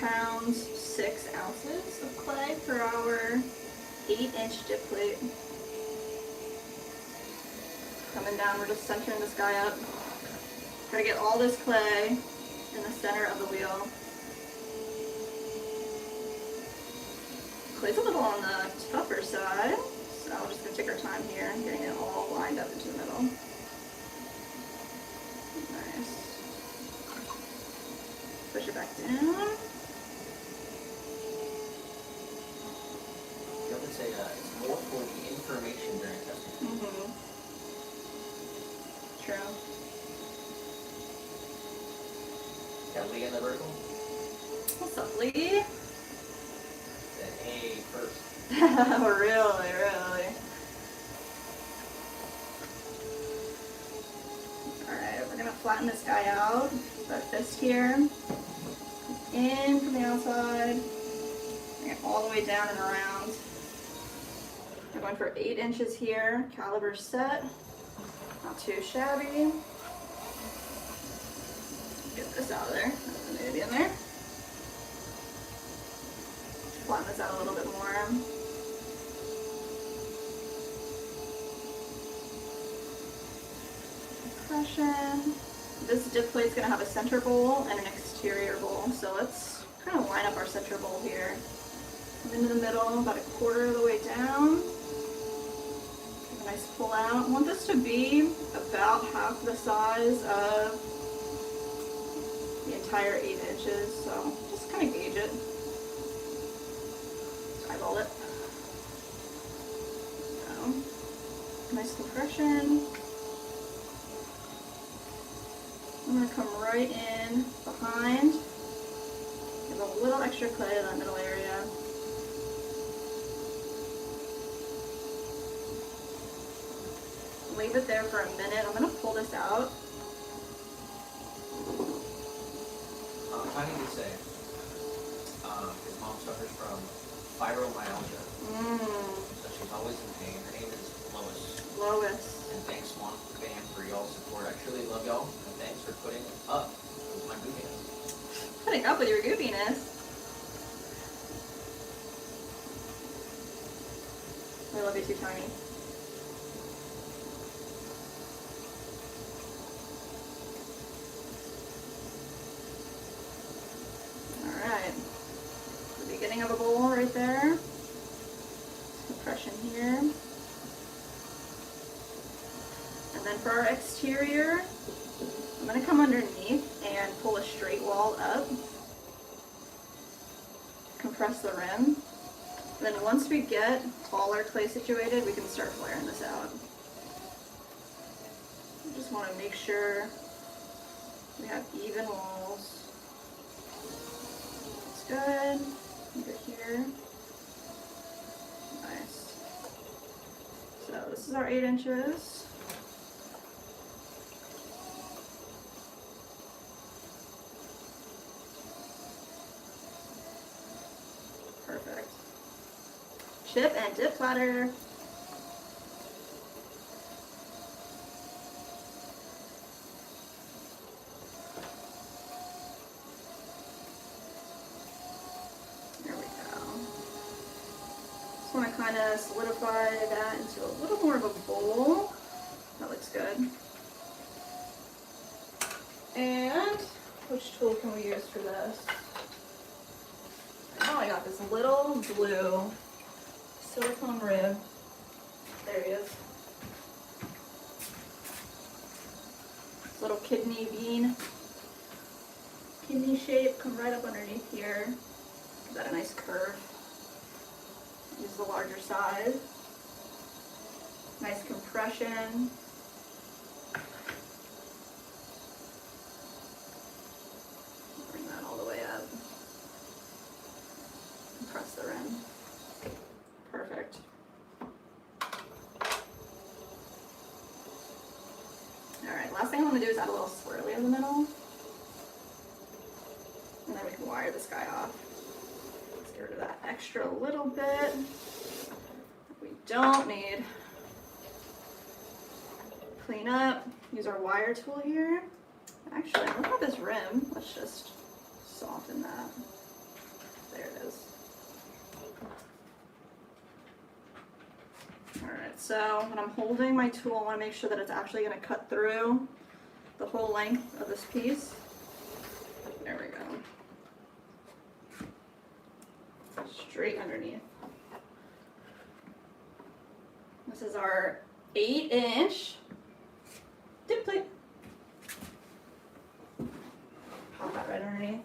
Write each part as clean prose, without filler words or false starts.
pounds, 6 ounces of clay for our 8-inch dip plate. Coming down, we're just centering this guy up. Try to get all this clay in the center of the wheel. Clay's a little on the tougher side, so we're just going to take our time here and getting it all lined up into the middle. Nice. Push it back down. You have to say it's more for the information during testing. Mm-hmm. True. Got Lee in the vertical? What's up, Lee? Said hey first. Really, really. Alright, we're gonna flatten this guy out. That fist here. In from the outside. Bring it all the way down and around. We're going for 8 inches here. Caliber set. Not too shabby. Get this out of there. That's the navy in there. Flatten this out a little bit more. Compression. This dip plate's going to have a center bowl and an exterior bowl, so let's kind of line up our center bowl here. Come into the middle, about 1/4 of the way down. Give a nice pull out. I want this to be about half the size of the entire 8 inches, so just kind of gauge it. Eyeball it. So, nice compression. I'm going to come right in behind. Give a little extra clay in that middle area. Leave it there for a minute. I'm going to pull this out. I need to say, his mom suffers from fibromyalgia. So she's always in pain. Her name is Lois. Lois. And thanks, Mom, fam, for y'all's support. I truly love y'all, and thanks for putting up with my goofiness. Putting up with your goofiness. I love you too, Tiny. Alright. The beginning of a bowl right there. Compression here. And then for our exterior, I'm going to come underneath and pull a straight wall up. Compress the rim. And then once we get all our clay situated, we can start flaring this out. We just want to make sure we have even walls. That's good. Good here. Nice. So this is our 8 inches. Perfect. Chip and dip platter. There we go. Just want to kind of solidify that into a little more of a bowl. That looks good. And which tool can we use for this? Oh, I got this little blue silicone rib. There he is. This little kidney bean. Kidney shape, come right up underneath here. Give that a nice curve. Use the larger size. Nice compression. Bring that all the way up. Press the rim. Perfect. Alright, last thing I want to do is add a little swirly in the middle. And then we can wire this guy off. Let's get rid of that extra little bit that we don't need. Clean up. Use our wire tool here. Actually, look at this rim. Let's just soften that. So when I'm holding my tool, I want to make sure that it's actually going to cut through the whole length of this piece. There we go. Straight underneath. This is our 8-inch dip plate. Pop that right underneath.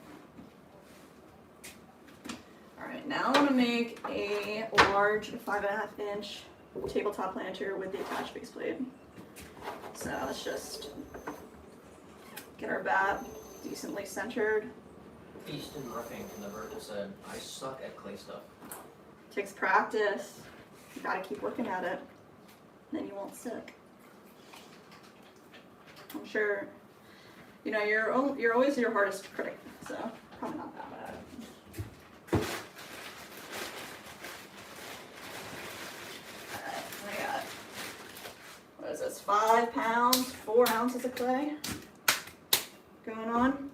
Alright, now I want to make a large 5.5-inch tabletop planter with the attached base plate. So let's just get our bat decently centered. Easton Roofing in the vertical said, I suck at clay stuff. Takes practice. You gotta keep working at it. Then you won't suck. I'm sure, you know, you're always your hardest critic, so probably not that bad. Alright, I got, what is this, 5 pounds, 4 ounces of clay going on.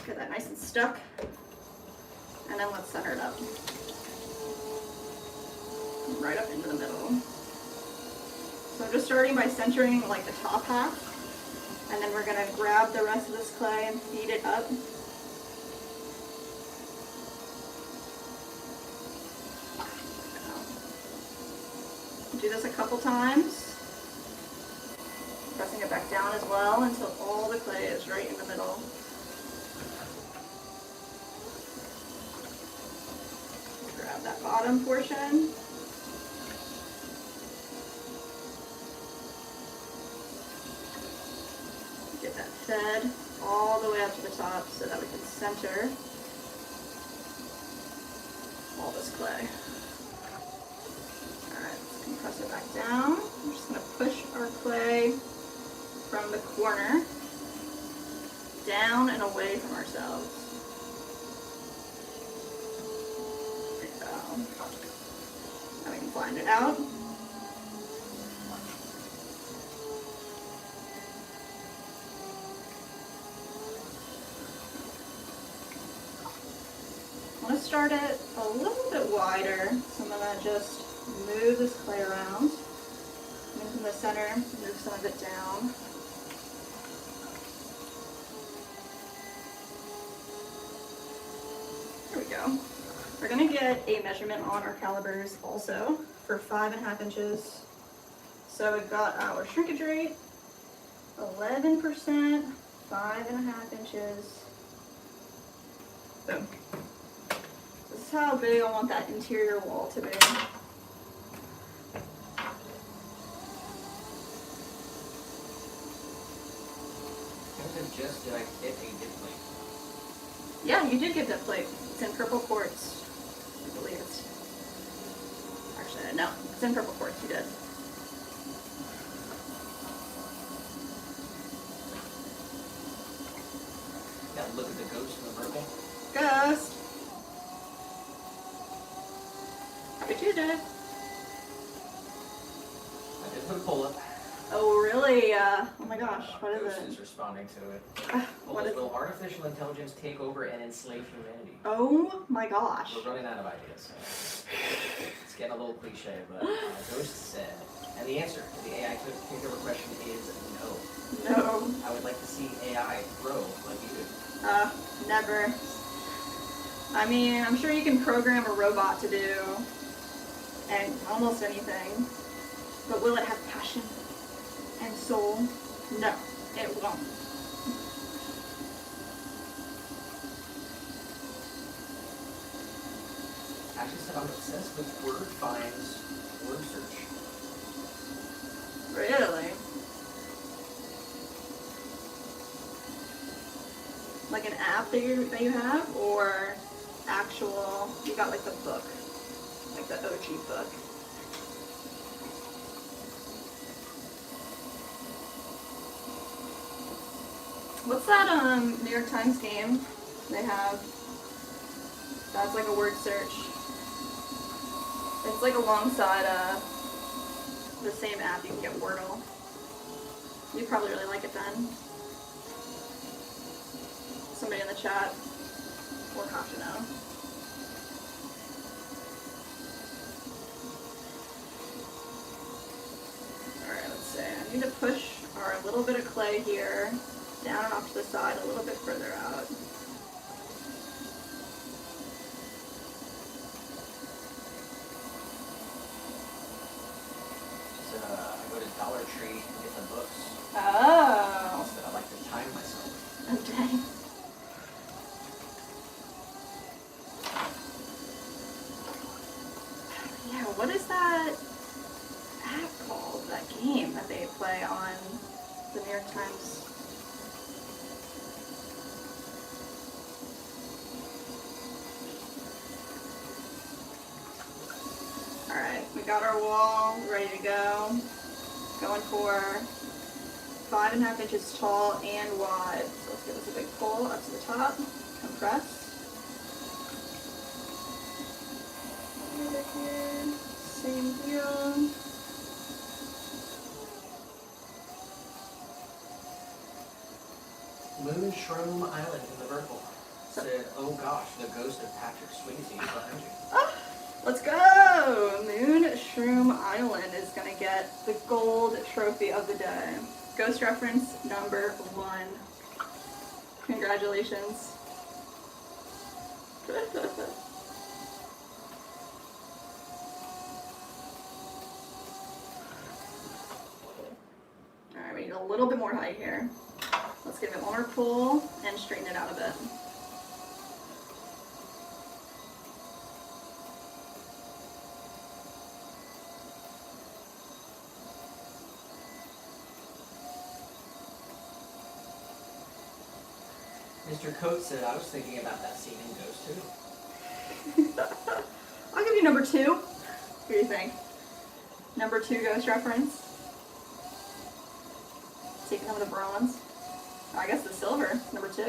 Get that nice and stuck. And then let's center it up. Right up into the middle. So I'm just starting by centering like the top half. And then we're gonna grab the rest of this clay and feed it up. Do this a couple times. Pressing it back down as well until all the clay is right in the middle. Grab that bottom portion. Get that fed all the way up to the top so that we can center all this clay. Alright, let's compress it back down. We're just going to push our clay from the corner down and away from ourselves. There we go. Now we can blind it out. I'm going to start it a little bit wider, so I'm going to just move this clay around. Move from the center, move some of it down. There we go. We're going to get a measurement on our calipers also for 5.5 inches. So we've got our shrinkage rate, 11%, 5.5 inches. Boom. This is how big I want that interior wall to be. Just did I get a dip plate? Yeah, you did get that plate. It's in purple quartz. I believe it's. Actually, no, it's in purple quartz. You did. Gotta look at the ghost in the vertical. Ghost. Happy Tuesday. I did put a pull up. Oh really? Oh my gosh, what is Ghost it? is responding to it. What is it? Will artificial intelligence take over and enslave humanity? Oh my gosh. We're running out of ideas. It's getting a little cliche, but Ghost said, and the answer to the AI particular question is no. No. I would like to see AI grow like you do. Never. I mean, I'm sure you can program a robot to do and almost anything, but will it have passion and soul? No, it won't. Actually said I'm obsessed with word finds word search. Really? Like an app that you have, or actual? You got like the book, like the OG book. What's that New York Times game they have? That's like a word search. It's like alongside the same app you can get Wordle. You'd probably really like it then. Somebody in the chat will have to know. a little bit of clay here, down and off to the side, a little bit further out. I go to Dollar Tree and get the books. Oh. So I like to time myself. Okay. Yeah, what is that app called, that game that they play on the New York Times? Alright, we got our wall ready to go. Going for 5.5 inches tall and wide. So let's give this a big pull up to the top. Compress. Over here. Same deal. Moon Shroom Island in the vertical. Said, oh gosh, the ghost of Patrick Swayze is behind you. Oh, let's go! Moon Shroom Island is gonna get the gold trophy of the day. Ghost reference number 1. Congratulations. Alright, we need a little bit more height here. Let's give it one more pull and straighten it out a bit. Mr. Coates said, I was thinking about that scene in Ghost too. I'll give you number 2. What do you think? Number 2 ghost reference. Taking some of the bronze. I guess the silver, number 2. I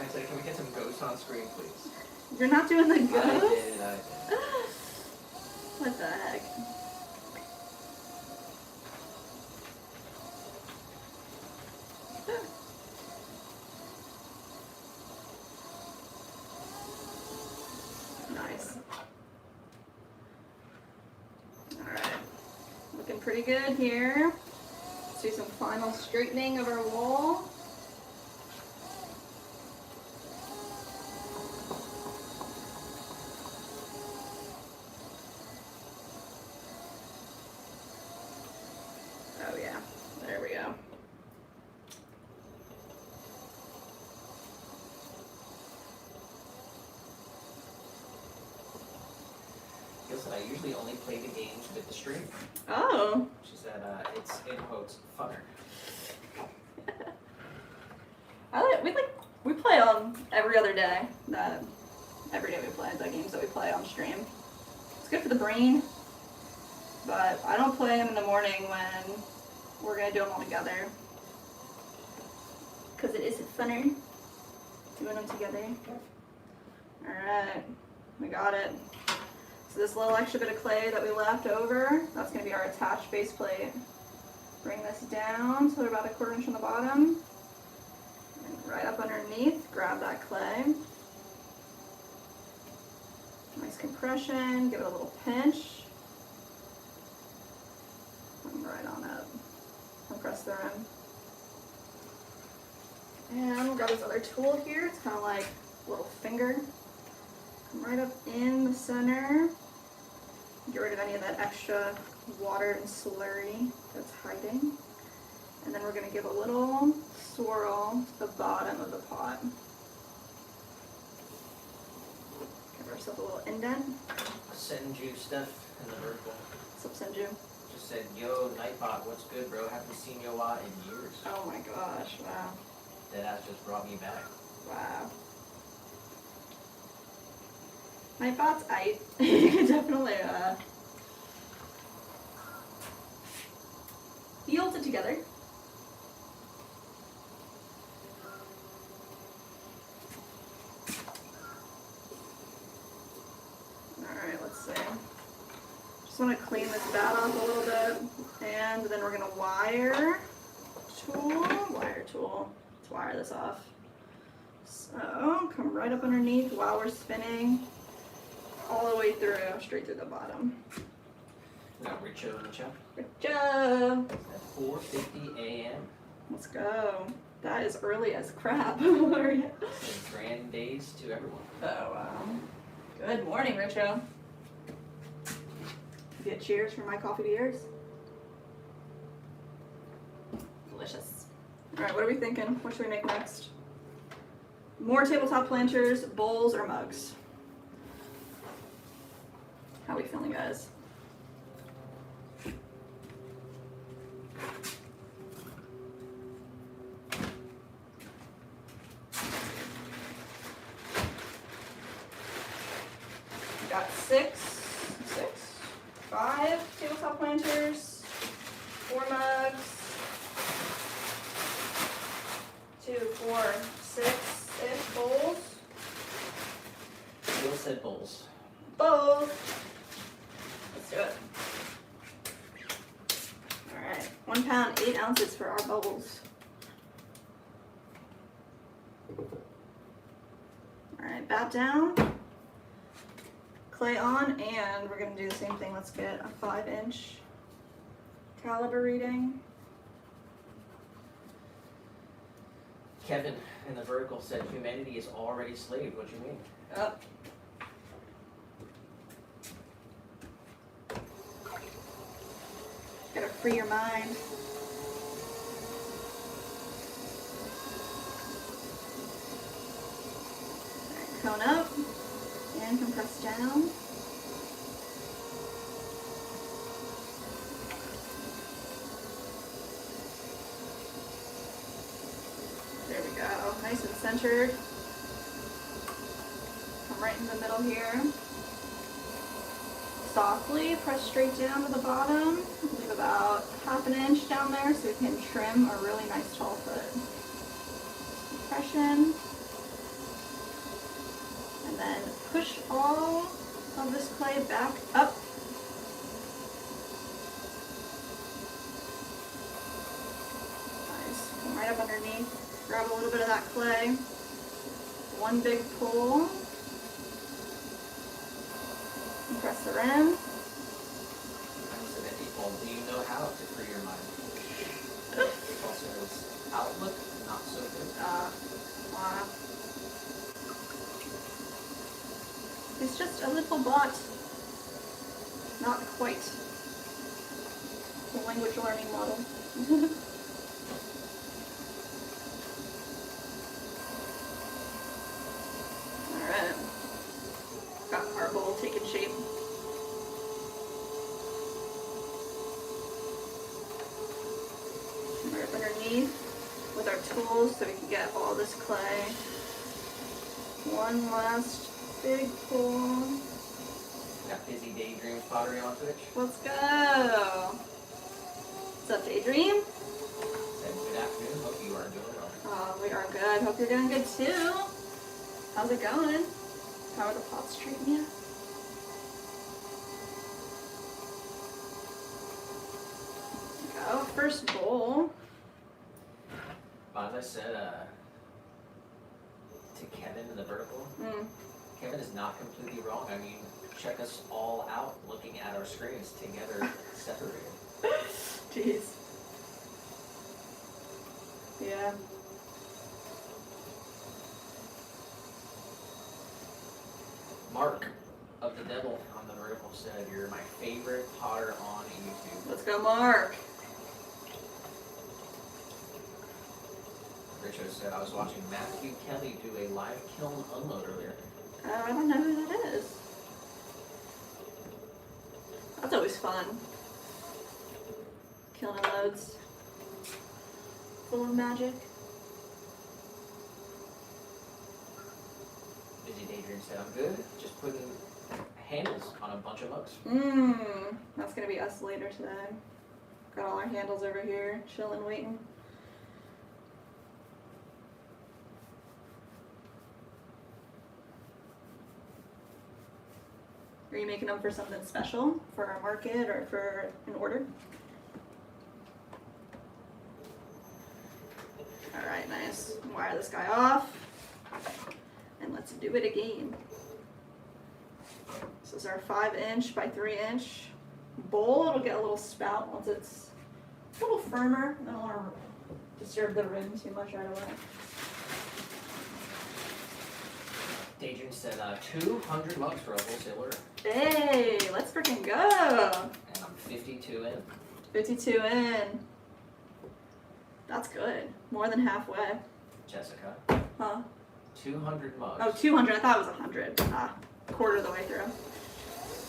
said, can we get some ghosts on screen, please? You're not doing the I ghost? did. What the heck? Nice. Alright. Looking pretty good here. Let's do some final straightening of our wall. Oh yeah, there we go. Listen, I usually only play the games with the stream. Oh. She said, it's in quotes, funner. We play on every other day. Every day we play the games that we play on stream. It's good for the brain, but I don't play them in the morning when we're gonna do them all together. Cause it isn't funner doing them together. All right, we got it. So this little extra bit of clay that we left over, that's gonna be our attached base plate. Bring this down so we're about 1/4 inch on the bottom. And right up underneath, grab that clay. Nice compression, give it a little pinch. And right on up. Compress the rim. And we'll grab this other tool here. It's kind of like a little finger. Come right up in the center. Get rid of any of that extra water and slurry that's hiding. And then we're going to give a little swirl to the bottom of the pot. Give ourselves a little indent. Senju Steph in the vertical. What's up, Senju? Just said, yo, Nightbot, what's good, bro? Haven't seen yo in years. Oh my gosh, wow. That just brought me back. Wow. Nightbot's aight. You can definitely, he holds it together. Alright, let's see. Just want to clean this bat off a little bit. And then we're going to wire tool. Let's wire this off. So, come right up underneath while we're spinning. All the way through, straight through the bottom. We got Richo in the chat. Richo! At 4:50 a.m. Let's go. That is early as crap. What are you? Grand days to everyone. Oh, wow. Good morning, Richo. Get cheers for my coffee to yours. Delicious. All right, what are we thinking? What should we make next? More tabletop planters, bowls, or mugs? How are we feeling, guys? We got five tabletop planters, 4 mugs, 2, 4, 6-ish bowls. Bill said bowls. Bowls. Let's do it. All right, 1 pound, 8 ounces for our bowls. All right, bat down. Clay on, and we're gonna do the same thing. Let's get a 5-inch caliber reading. Kevin in the vertical said humanity is already slaved. What do you mean? Up. Gotta free your mind. Alright, cone up and compress down. There we go. Nice and centered. Come right in the middle here. Softly press straight down to the bottom. Leave about 1/2 inch down there so you can trim a really nice tall foot. Compression. And then push all of this clay back up. Nice. Come right up underneath. Grab a little bit of that clay. 1 big pull. Press the rim. So that people, do you know how to free your mind? Also, his outlook not so good. Wow. He's just a little bot. Not quite the language learning model. Alright. Got our bowl taking shape. Right up underneath with our tools so we can get all this clay. 1 last big pull. Got Busy Daydream pottery on Twitch. Let's go. What's up, Daydream? Said good afternoon. Hope you are doing well. Oh, we are good. Hope you're doing good too. How's it going? How are the pots treating you? Go. First bowl. As I said to Kevin in the vertical, Kevin is not completely wrong. I mean, check us all out looking at our screens together, separated. Jeez. Yeah. Mark of the Devil on the vertical said, "You're my favorite potter on YouTube." Let's go, Mark. Richo said, "I was watching Matthew Kelly do a live kiln unload earlier." I don't know who that is. That's always fun. Killing loads. Full of magic. Busy Daydream said, "I'm good. Just putting handles on a bunch of mugs." That's gonna be us later today. Got all our handles over here, chilling, waiting. Are you making them for something special? For our market or for an order? Alright, nice. Wire this guy off. And let's do it again. This is our 5-inch by 3-inch bowl, it'll get a little spout once it's a little firmer. I don't want to disturb the rim too much right away. Daedrian said 200 bucks for a wholesale order. Hey, let's freaking go. And I'm 52 in. 52 in. That's good. More than halfway. Jessica. Huh? 200 mugs. Oh, 200. I thought it was 100. Ah, quarter of the way through.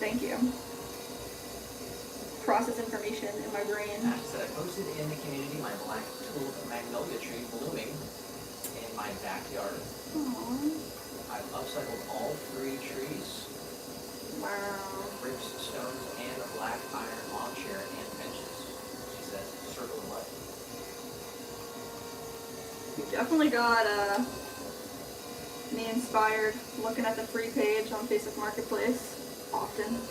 Thank you. Process information in my brain. Ash said I posted in the community my black tulip magnolia tree blooming in my backyard. Aww. I've upcycled all 3 trees. Wow. Bricks, stones, and a black iron lawn chair and benches. She says, circle of life. You definitely got me inspired looking at the free page on Facebook Marketplace often.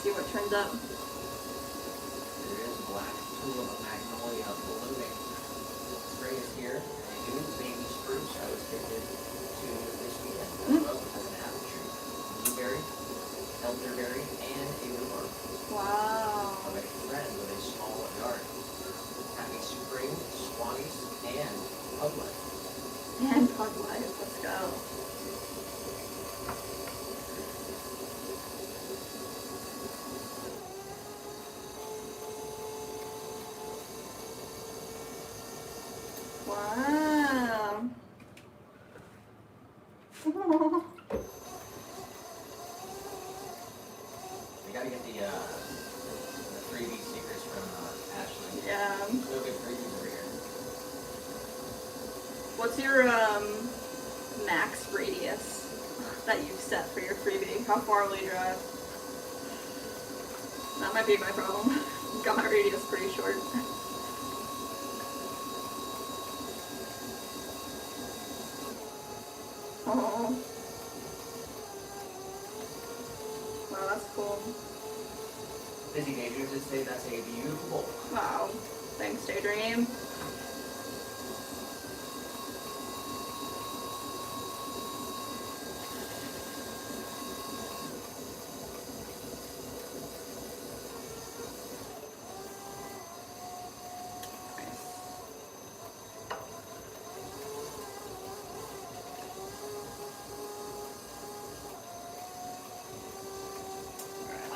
See what turns up. There is black tulip magnolia blooming. Spring is here, and a new baby spruce I was gifted to this weekend as well as an apple tree, blueberry, elderberry, and a rhubarb. Wow. I'm a friend with a small yard. Happy spring, swannies, and pug life. And pug life. Let's go. Wow. We gotta get the 3D secrets from Ashley. Yeah. No good previews over here. What's your max radius that you've set for your freebie? How far will you drive? That might be my problem. Got my radius pretty short. Oh. Wow, that's cool. Busy Daydream did say that's a beautiful bowl. Wow. Thanks, Daydream.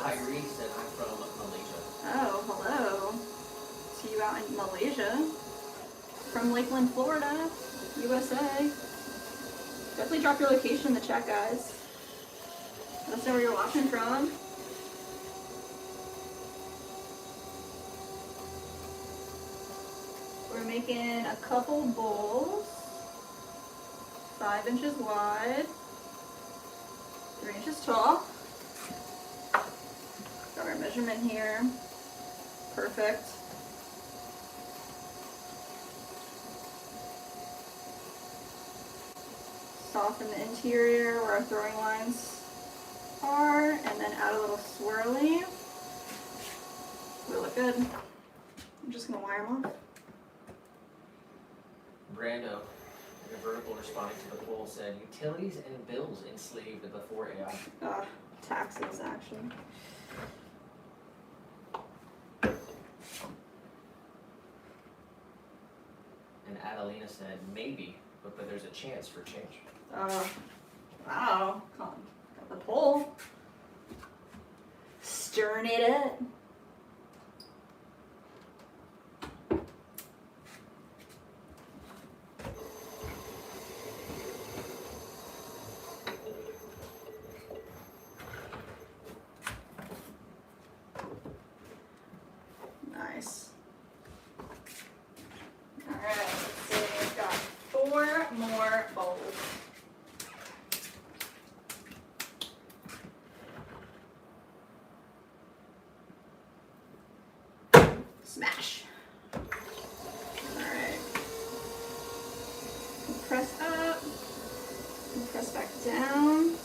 Kyrie said I'm from Malaysia. Oh, hello. See you out in Malaysia. From Lakeland, Florida, USA. Definitely drop your location in the chat, guys. Let us know where you're watching from. We're making a couple bowls. 5 inches wide. 3 inches tall. Got our measurement here. Perfect. Soften the interior where our throwing lines are, and then add a little swirly. We look good. I'm just gonna wire them off. Brando, in a vertical responding to the poll, said utilities and bills enslaved before AI. Taxes, actually. And Adelina said maybe, but there's a chance for change. Wow. Come on. Got the poll. Stirring it up. Nice. Alright, let's see. We've got 4 more bowls. Smash. Alright. Press up. Press back down.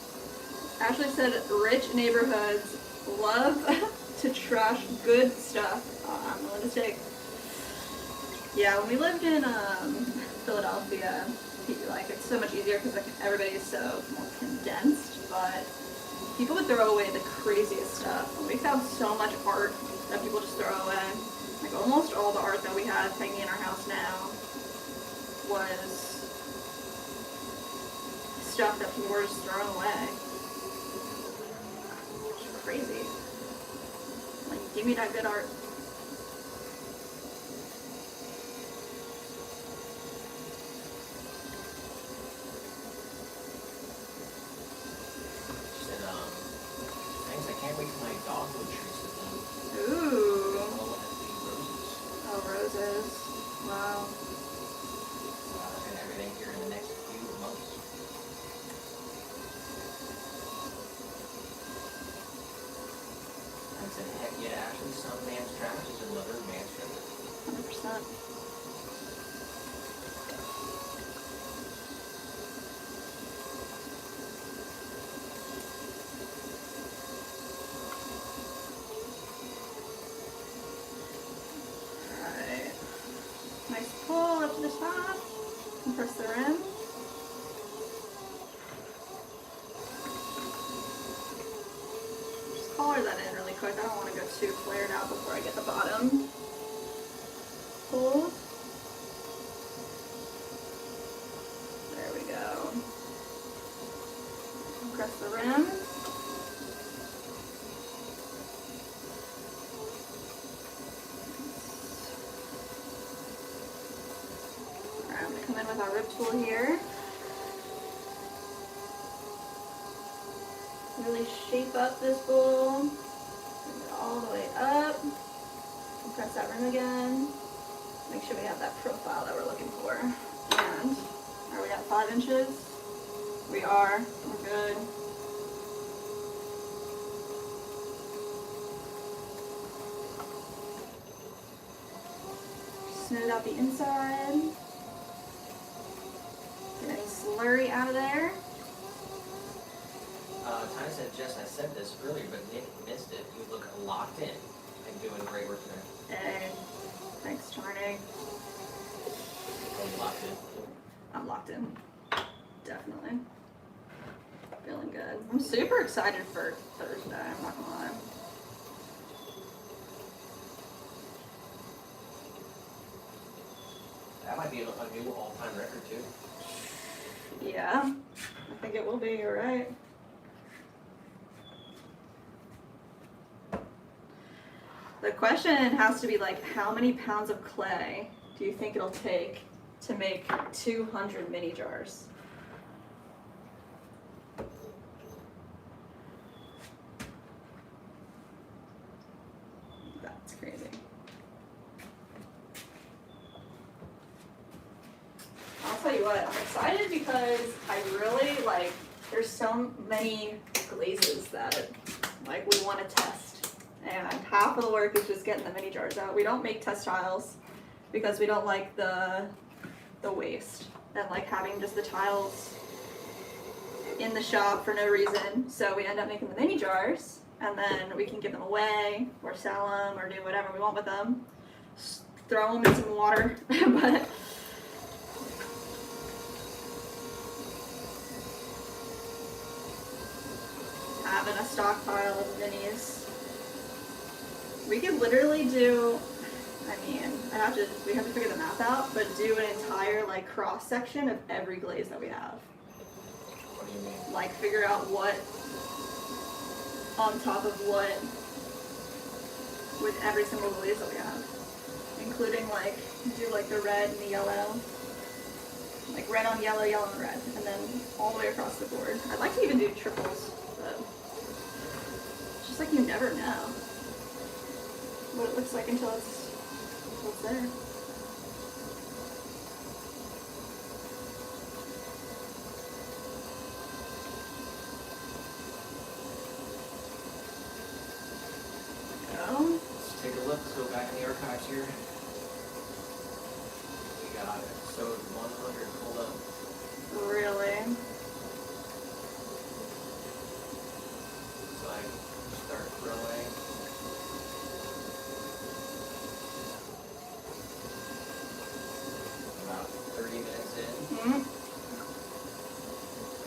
Ashley said rich neighborhoods love to trash good stuff. I'm willing to take. Yeah, when we lived in Philadelphia, like it's so much easier because like everybody is so more condensed. But people would throw away the craziest stuff. We used to have so much art that people just throw away. Like almost all the art that we have hanging in our house now was stuff that people were just throwing away. It's crazy. Like, give me that good art. She said, thanks, I can't wait for my dogwood trees to bloom. Ooh. All of the roses. Oh, roses. Wow. And everything here in the next few months. I said, heck yeah, actually, some man's trash is another man's treasure. 100%. Alright. Nice pull up to the top. Compress the rim. Just color that in really quick. I don't want to go too flared out before I get the bottom pulled. There we go. Compress the rim. Alright, I'm going to come in with our rib tool here. Really shape up this bowl. Bring it all the way up. Compress that rim again. Make sure we have that profile that we're looking for. And are we at 5 inches? We are. We're good. Smooth out the inside. Get any slurry out of there. Tanya said, Jess, I said this earlier, but Nick missed it. You look locked in and doing great work there. Hey, thanks, Charney. Are you locked in? I'm locked in. Definitely. Feeling good. I'm super excited for Thursday, I'm not gonna lie. That might be a new all-time record, too. Yeah, I think it will be, you're right. The question has to be like, how many pounds of clay do you think it'll take to make 200 mini jars? That's crazy. I'll tell you what, I'm excited because I really like, there's so many glazes that like we want to test. And half of the work is just getting the mini jars out. We don't make test tiles because we don't like the waste and like having just the tiles in the shop for no reason. So we end up making the mini jars and then we can give them away or sell them or do whatever we want with them. Just throw them in some water. But having a stockpile of minis. We could literally do, I mean, we have to figure the math out, but do an entire like cross section of every glaze that we have. What do you mean? Like figure out what on top of what with every single glaze that we have. Including like, do like the red and the yellow. Like red on yellow, yellow on red. And then all the way across the board. I'd like to even do triples, but it's just like you never know what it looks like until it's there. Go. Let's take a look. Let's go back in the archives here. We got episode 100 pulled up. Really? So I start throwing. About 30 minutes in. Mm-hmm.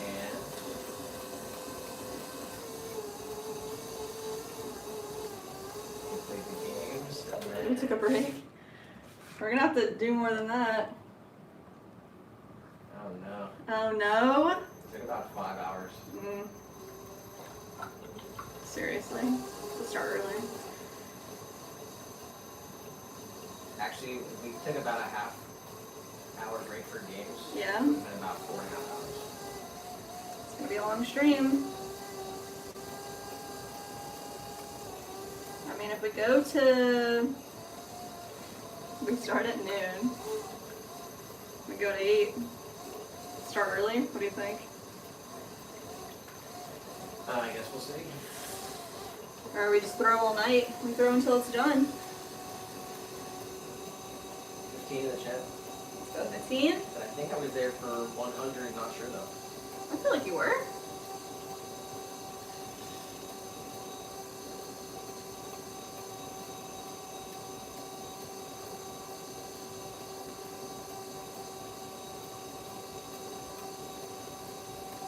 And We took a break. We're gonna have to do more than that. Oh no. Oh no? It took about 5 hours. Seriously? Let's start early. Actually, we took about a half hour break for games. Yeah? And about 4.5 hours. It's gonna be a long stream. I mean, if we go to... We start at noon. We go to 8. Start early? What do you think? I guess we'll see. Or we just throw all night? We throw until it's done. 15 in the chat. Let's go 15. But I think I was there for 100, not sure though. I feel like you were.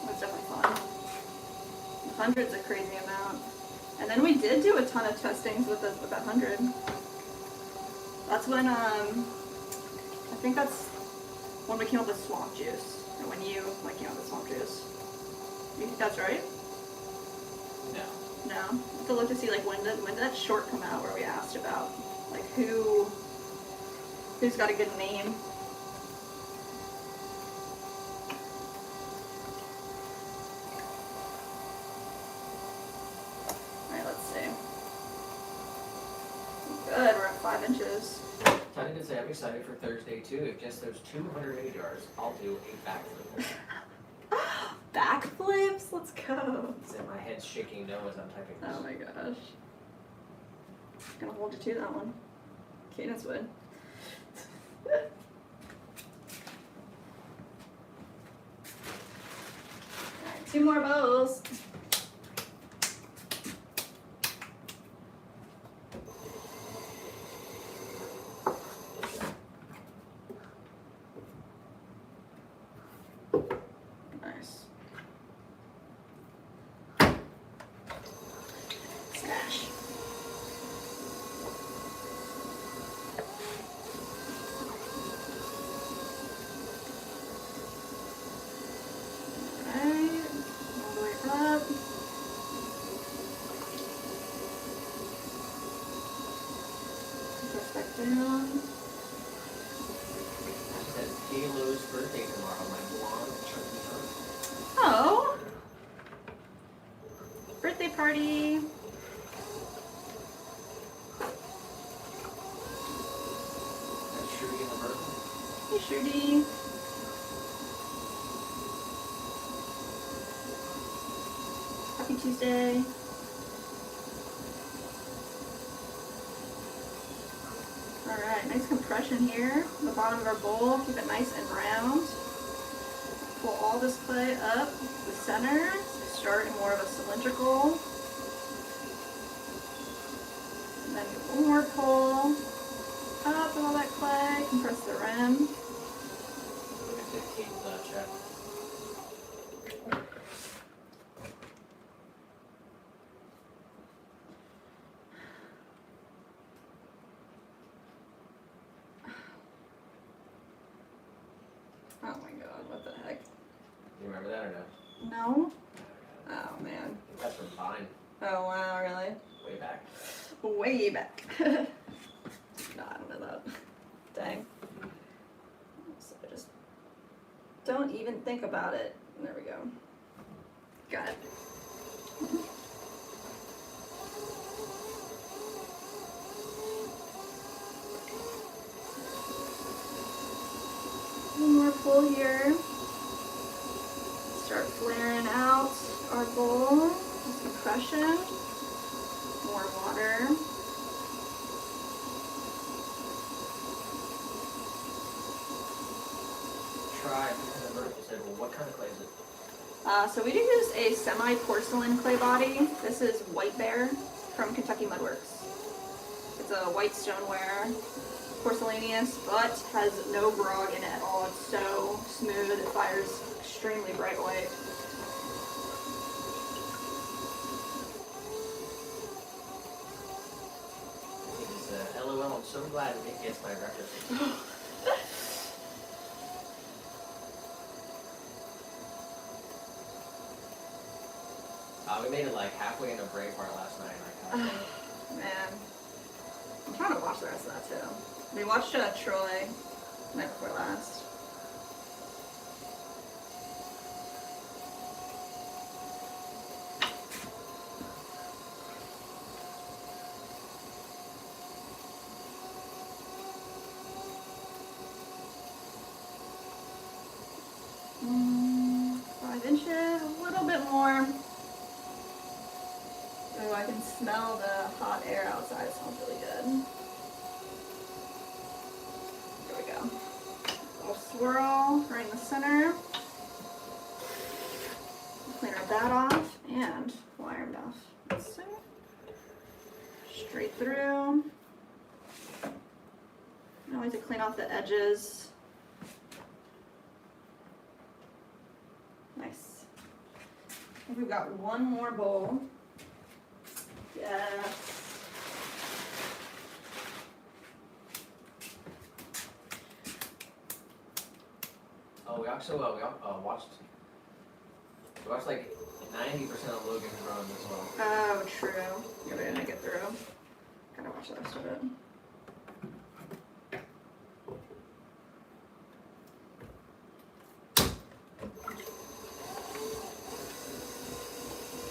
That's definitely fun. 100's a crazy amount. And then we did do a ton of testings with that 100. That's when, I think that's when we came up with swamp juice. And when you, like, came up with swamp juice. You think that's right? No. No? I have to look to see, like, when did that short come out where we asked about, like, who's got a good name? Alright, let's see. Good, we're at 5 inches. Tiny did say I'm excited for Thursday too. If just those 200 mini jars, I'll do a backflip. Backflips? Let's go. And my head's shaking no as I'm typing this. Oh my gosh. Gonna hold you to that one. Cadence would. Alright, 2 more bows. Nice. Smash. Alright, all the way up. Press back down. She says Halo's birthday tomorrow, my blonde chunky heart. Oh! Birthday party! That's Shruti in the birthday. Hey, Shruti. Happy Tuesday. Alright, nice compression here. The bottom of our bowl, keep it nice and round. Pull all this clay up the center. Start in more of a cylindrical. And then one more pull up with all that clay. Compress the rim. Look at 15 chat. Oh my god, what the heck? You remember that or no? No? Oh man. That's from Vine. Oh wow, really? Way back. Way back. No, I don't know that. Dang. So just don't even think about it. There we go. Got it. One more pull here. Start flaring out our bowl. Just compression. More water. Try because the vertical said, well, what kind of clay is it? So we do use a semi-porcelain clay body. This is White Bear from Kentucky Mudworks. It's a white stoneware, porcelaneous, but has no grog in it at all. It's so smooth, it fires extremely bright white. I need to LOL, I'm so glad it gets my record. We made it like halfway into Braveheart last night. Man. I'm trying to watch the rest of that too. We watched Troy the night before last. Mm, 5 inches, a little bit more. Oh, I can smell the hot air outside. It smells really good. There we go. Little swirl right in the center. Clean our that off and ironed off. So, straight through. I like to clean off the edges. Nice. I think we've got one more bowl. Yes. Oh, we also watched like 90% of Logan's Run as well. Oh, true. Yeah, we didn't get through. Gotta watch the rest of it.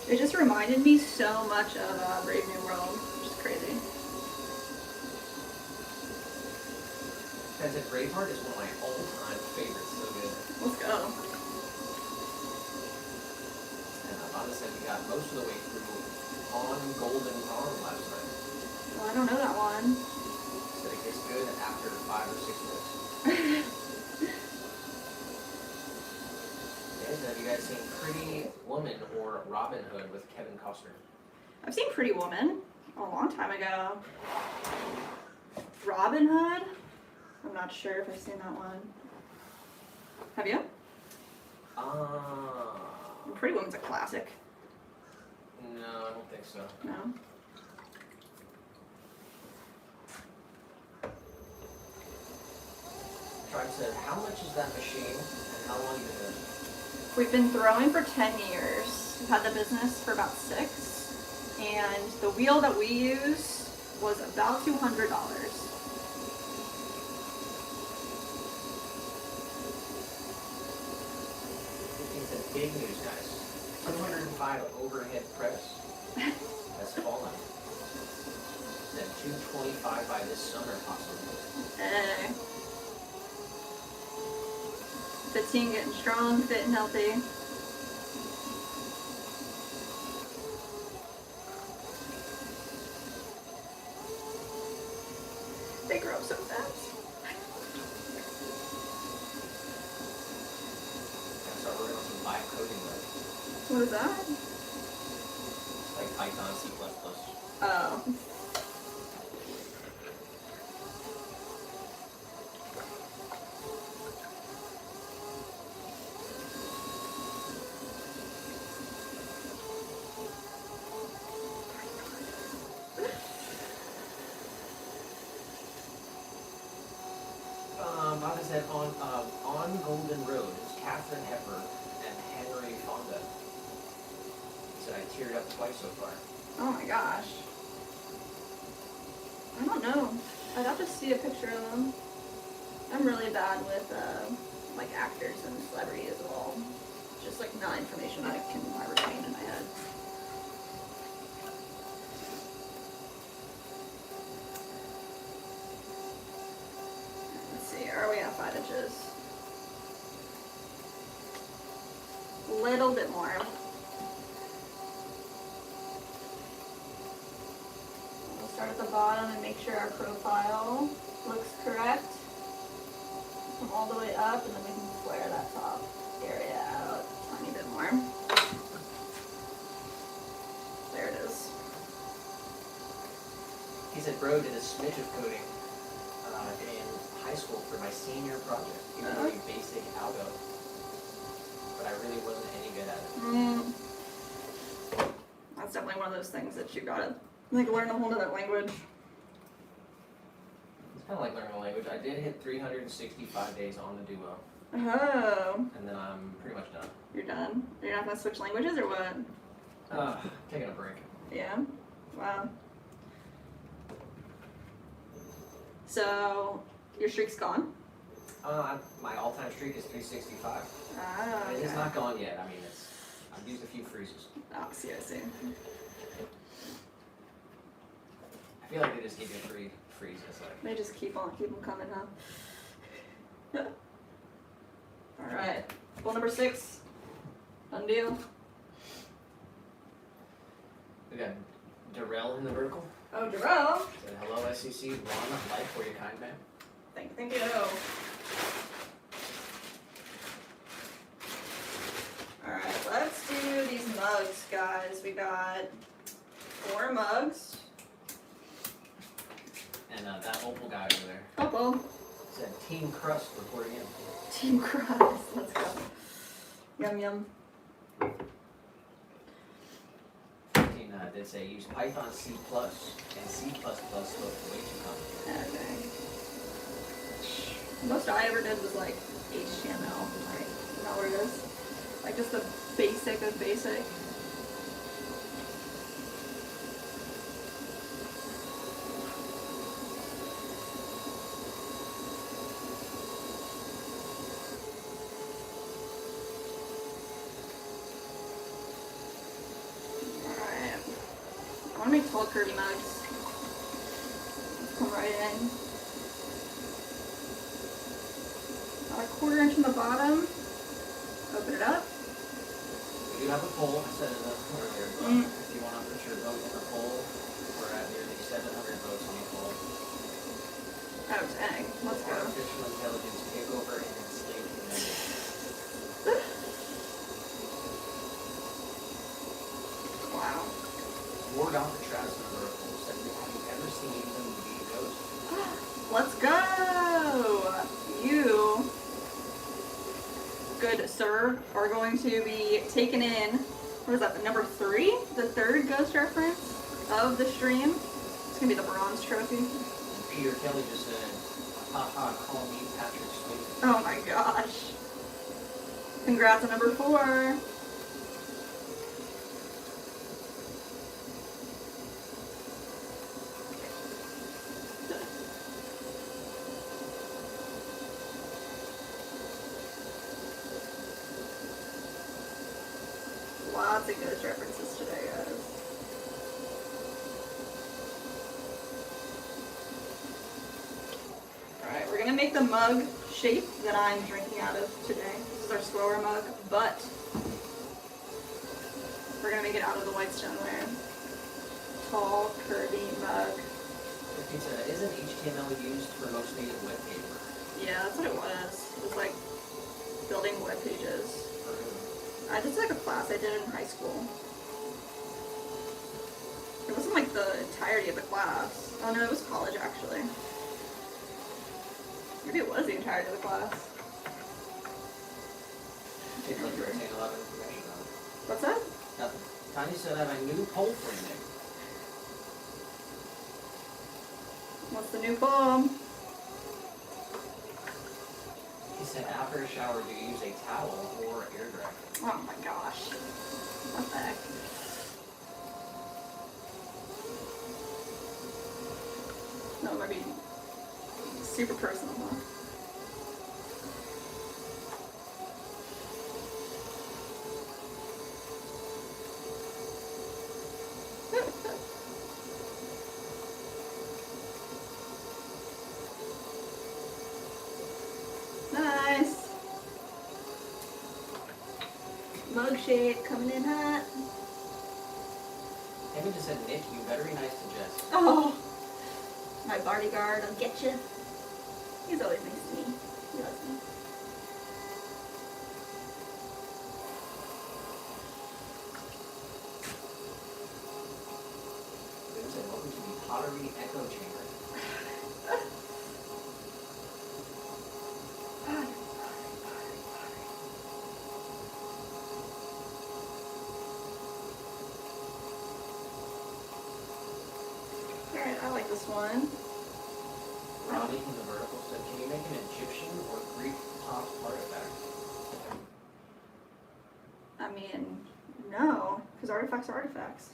It just reminded me so much of Brave New World, which is crazy. As if Braveheart is one of my all-time favorites. So good. Let's go. And honestly, we got most of the way through On Golden Pond last night. Well, I don't know that one. So it gets good after 5 or 6 minutes. Have you guys seen Pretty Woman or Robin Hood with Kevin Costner? I've seen Pretty Woman a long time ago. Robin Hood? I'm not sure if I've seen that one. Have you? Pretty Woman's a classic. No, I don't think so. No? Tribe said, how much is that machine and how long you been doing it? We've been throwing for 10 years. We've had the business for about 6. And the wheel that we use was about $200. It's a big news, guys. 205 overhead press has fallen. Then 225 by this summer, possibly. Hey. The team getting strong, fit, and healthy. They grow up so fast. Gotta start working on some live coding though. What is that? Like Python, C++. Oh. Bobby said on Golden Road is Katharine Hepburn and Henry Fonda. He said I teared up twice so far. Oh my gosh. I don't know. I'd have to see a picture of them. I'm really bad with like actors and celebrities as well. Just like not information I retain in my head. Let's see, are we at 5 inches? A little bit more. We'll start at the bottom and make sure our profile looks correct. Come all the way up and then we can flare that top area out a tiny bit more. There it is. He said, bro, did a smidge of coding in high school for my senior project. Even very basic algo. But I really wasn't any good at it. That's definitely one of those things that you gotta like learn a whole other language. Kind of like learning a language. I did hit 365 days on the Duo, Oh, and then I'm pretty much done. you're done? You're not gonna switch languages or what? Taking a break. Yeah? Wow. So, your streak's gone? My all-time streak is 365. Ah, okay. It's not gone yet. I mean, I've used a few freezes. Oh, see, I see. I feel like they just give you free freezes. Like, They just keep them coming, huh? Alright. Bowl number 6. Done deal. we got Darrell in the vertical. Oh, Jerome. Said, hello, SEC. One life for your kind man. Thank you. Alright, let's do these mugs, guys. We got 4 mugs. And that Opal guy over there Opal. said Team Crust reporting in. Team Crust. Let's go. Yum yum. Did say use Python C++ and C++ looked way too complicated. Okay. Most I ever did was like HTML. Like, is that what it is? Like just the basic of basic. I want to make tall curvy mugs. Let's come right in. About a 1/4 inch from the bottom. Open it up. We do have a poll. I said it earlier. But if you want to put your vote in the poll, we're at nearly 700 votes on the poll. Oh, dang. Let's go. Artificial intelligence takeover and enslaved humanity. Wow. Ward off the traps in the vertical. Said, have you ever seen the movie Ghost? Let's go! You, good sir, are going to be taken in, what is that, number 3? The 3rd Ghost reference of the stream. It's going to be the bronze trophy. And Peter Kelly just said, haha, call me Patrick Swayze. Oh my gosh. Congrats on number 4. Lots of Ghost references today, guys. Alright, we're gonna make the mug shape that I'm drinking out of today. This is our slower mug, but we're gonna make it out of the white stoneware. Tall, curvy mug. Isn't HTML used for mostly web paper? Yeah, that's what it was. It was like building web pages. This is like a class I did in high school. It wasn't like the entirety of the class. Oh no, it was college actually. Maybe it was the entirety of the class. Seems like you were saying a lot of information on it. What's that? Nothing. Tanya said I have a new poll for you, Nick. What's the new poem? He said after a shower, do you use a towel or air dry? Oh my gosh. What the heck? No, it might be super personal, huh? Nice. Mug shape coming in hot. Amy just said, Nick, you better be nice to Jess. Oh, my bodyguard, I'll get you. He's always nice to me. He loves me. They said, welcome to the Pottery Echo Chamber. Alright, I like this one. Ronnie from the Vertical said, can you make an Egyptian or Greek top artifact? I mean, no, because artifacts are artifacts.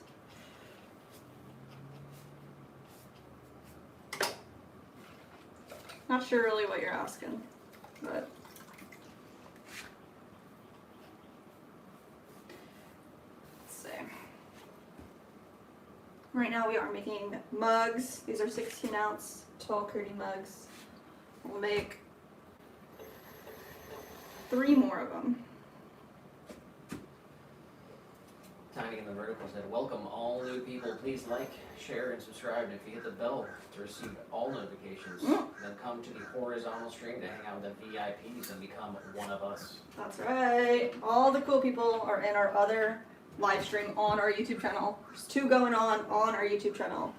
Not sure really what you're asking, but let's see. Right now we are making mugs. These are 16-ounce tall Curvy mugs. We'll make 3 more of them. Tiny in the Vertical said, welcome all new people. Please like, share, and subscribe. And if you hit the bell to receive all notifications, then come to the horizontal stream to hang out with the VIPs and become one of us. That's right. All the cool people are in our other live stream on our YouTube channel. There's 2 going on our YouTube channel.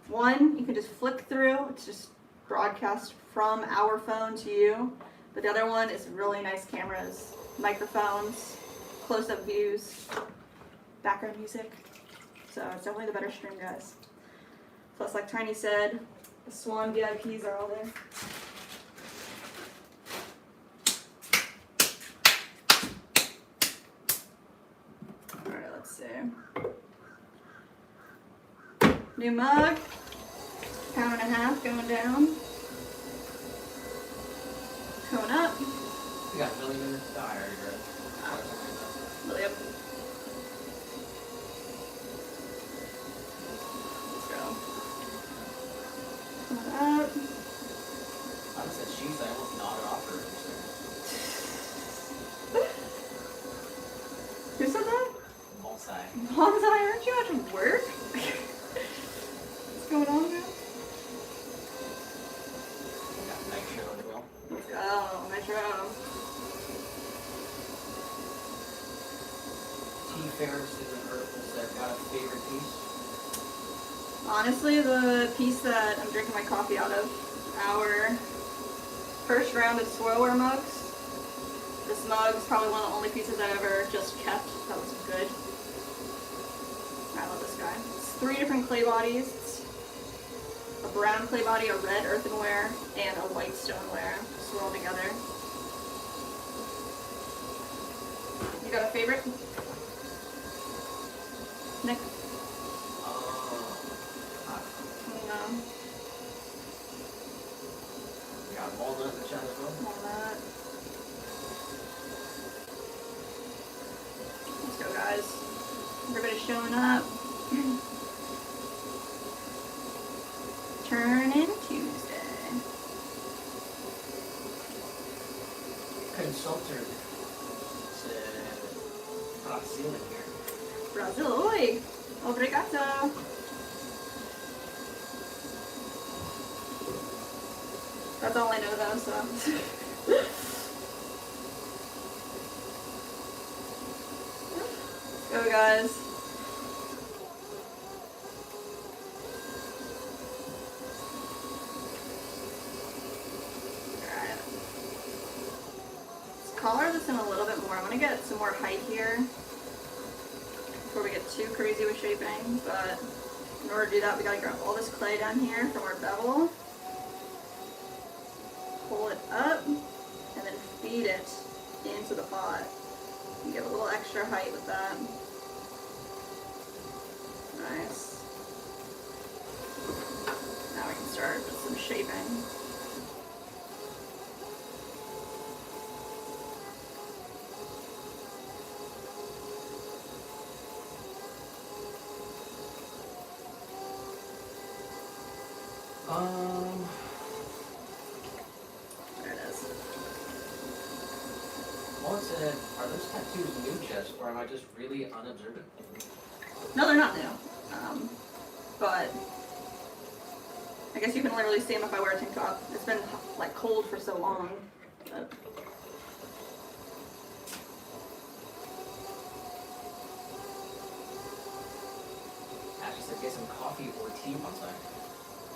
One, you can just flick through. It's just broadcast from our phone to you. But the other one is really nice cameras, microphones, close-up views, background music. So it's definitely the better stream, guys. Plus, like Tiny said, the Swan VIPs are all there. Alright, let's see. New mug. £1.50 going down. Going up. We got a million minutes to die, already, right? Yep. Let's go. Coming up. I said she's, I almost nodded off her. Who said that? Bonsai. Bonsai, aren't you at work? What's going on now? We got night show as well. Let's go. Metro. T. Ferris in the Vertical said, got a favorite piece? Honestly, the piece that I'm drinking my coffee out of, our first round of Swirlware mugs. This mug is probably one of the only pieces I've ever just kept. That was good. I love this guy. It's 3 different clay bodies. It's a brown clay body, a red earthenware, and a white stoneware swirled together. You got a favorite? Nick? No. We got walnut in the chat as well. Walnut. Let's go, guys. Everybody's showing up. Turn-in Tuesday. Consultant said, Brazil in here. Brazil, oi! Obrigado! That's all I know though, so. Let's go, guys. Alright. Let's color this in a little bit more. I'm gonna get some more height here before we get too crazy with shaping, but in order to do that, we gotta grab all this clay down here from our bevel, pull it up, and then feed it into the pot. You get a little extra height with that. Nice. Now we can start with some shaping. There it is. Well, it said, are those tattoos new, Jess, or am I just really unobservant? No, they're not new. But I guess you can only really see them if I wear a tank top. It's been like cold for so long. But Ashley said, get some coffee or tea once I.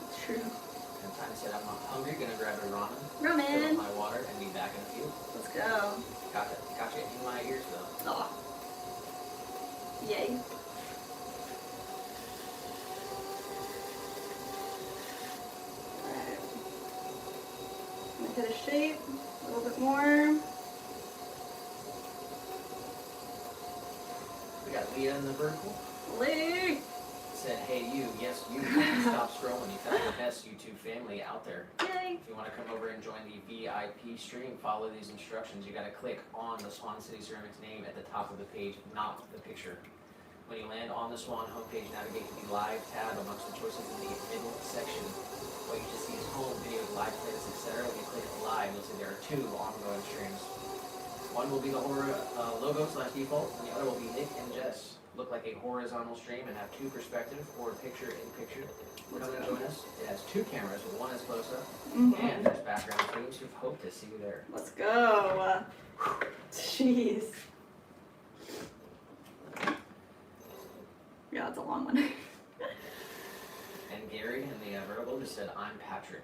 it's true. And Tiny said, I'm not hungry, gonna grab a ramen, fill Roman, up my water, and be back in a few. let's go. Gotcha in my ears though. Aw. Yay. Alright. shape. A little bit more. We got Leah in the vertical. Lee! Said, hey you, yes you, stop scrolling. You found the best YouTube family out there. Yay! If you want to come over and join the VIP stream, follow these instructions. You got to click on the Swan City Ceramics name at the top of the page, not the picture. When you land on the Swan homepage, navigate to the live tab amongst the choices in the middle section. What you just see is home, videos, live playlists, etc. When you click live, you'll see there are 2 ongoing streams. One will be the horror logo / default, and the other will be Nick and Jess. Look like a horizontal stream and have 2 perspective or picture in picture. Come and join us. It has 2 cameras, one is close up, and there's background too, so we hope to see you there. Let's go. Jeez. Yeah, that's a long one. And Gary in the vertical just said, I'm Patrick.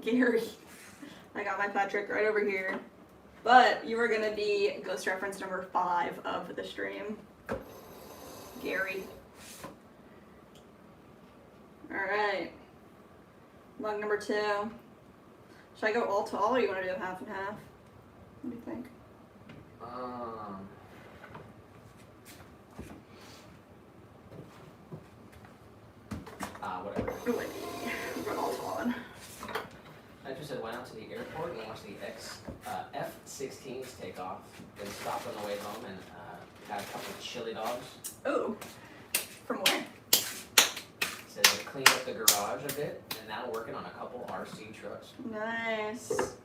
Gary. I got my Patrick right over here. But you are going to be ghost reference number 5 of the stream. Gary. Alright. Mug number 2. Should I go all to all or you want to do half and half? What do you think? Whatever. We'll go all to all then. I just said went out to the airport and watched the F-16s take off. Then stopped on the way home and had a couple of chili dogs. Oh. From where? Said they cleaned up the garage a bit and now working on a couple RC trucks. Nice.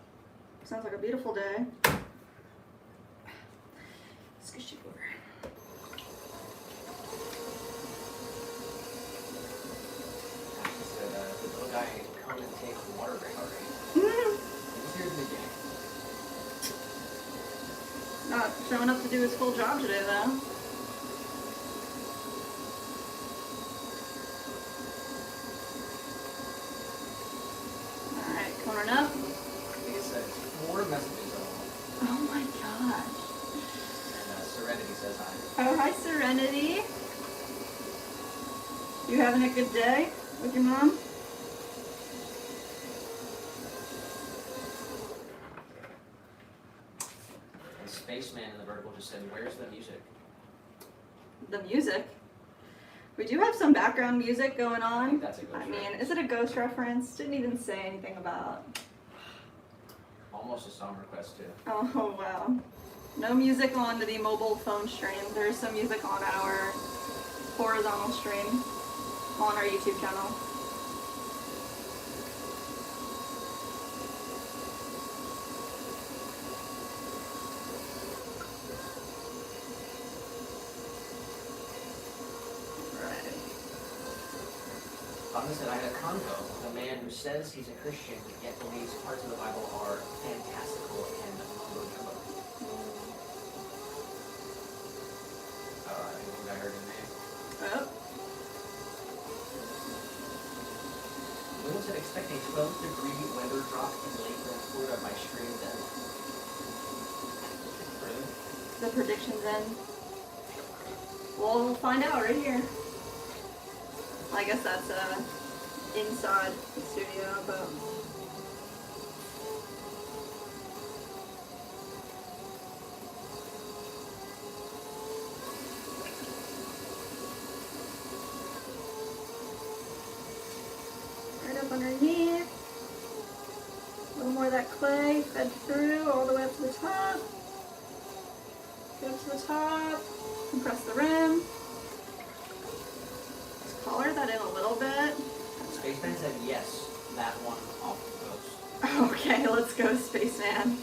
Sounds like a beautiful day. Squish it over. She said the little guy come and take a water break already. He's here at the beginning. Not showing up to do his full job today though. Alright, cornering up. I think it says 4 messages on. Oh my gosh. And Serenity says hi. Oh, hi Serenity. You having a good day with your mom? And Spaceman in the vertical just said, where's the music? The music? We do have some background music going I on. think that's a ghost I mean, reference. is it a ghost reference? Didn't even say anything about. Almost a song request too. Oh wow. No music on the mobile phone stream. There's some music on our horizontal stream on our YouTube channel. Right. Bobby said, I had a convo with a man who says he's a Christian, yet believes parts of the Bible are fantastical and mumbo jumbo. I think I heard his name. Oh. Will said, expect a 12-degree weather drop in Lakeland, Florida by stream's end. Really? The predictions in. We'll find out right here. I guess that's inside the studio, but. Right up underneath. A little more of that clay fed through all the way up to the top. Go to the top, compress the rim. Let's color that in a little bit. Spaceman said, yes, that one off the ghost. Okay, let's go, Spaceman.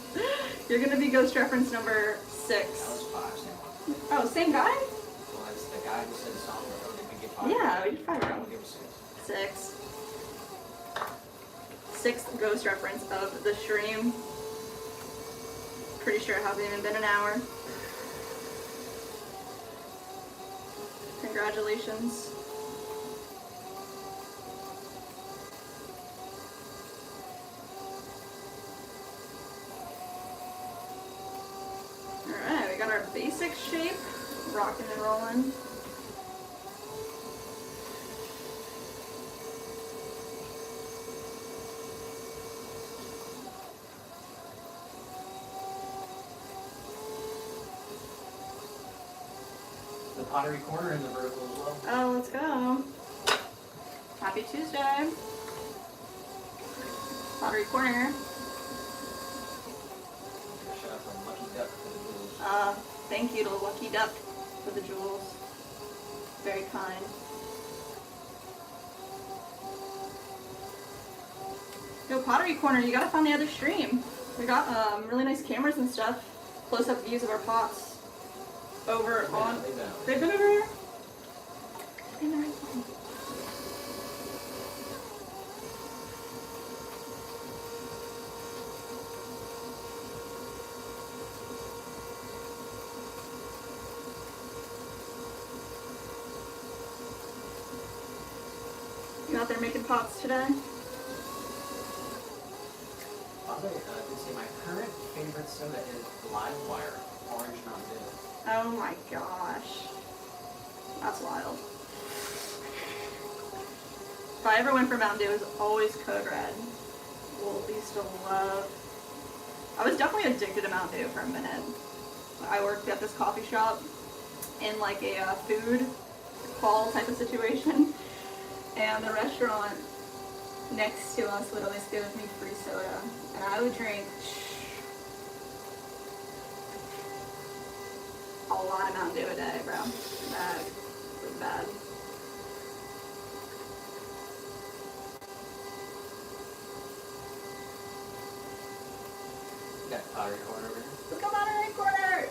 You're gonna be ghost reference number 6. That was 5, same one. Oh, same guy? Well, that's the guy who said the song, or did we get 5? Yeah, we did 5 Alright, right. we'll give it 6. 6. 6th ghost reference of the stream. Pretty sure it hasn't even been an hour. Congratulations. Alright, we got our basic shape, rocking and rolling. the pottery corner in the vertical as well. Oh, let's go. Happy Tuesday. Pottery corner. Shout out to Lucky Duck for the jewels. Thank you to Lucky Duck for the jewels. Very kind. Yo, Pottery Corner, you gotta find the other stream. We got really nice cameras and stuff. Close-up views of our pots. Over on. They've been over here? In the right one. You out there making pots today? Also, let's see, my current favorite soda is Live Wire, Orange Mountain Dew. Oh my gosh. That's wild. If I ever went for Mountain Dew, it was always Code Red. Well, I used to love. I was definitely addicted to Mountain Dew for a minute. I worked at this coffee shop in like a food hall type of situation, and the restaurant next to us would always give me free soda, and I would drink a lot of Mountain Dew a day, bro. That was bad. Got the pottery corner over here. Let's go Pottery Corner!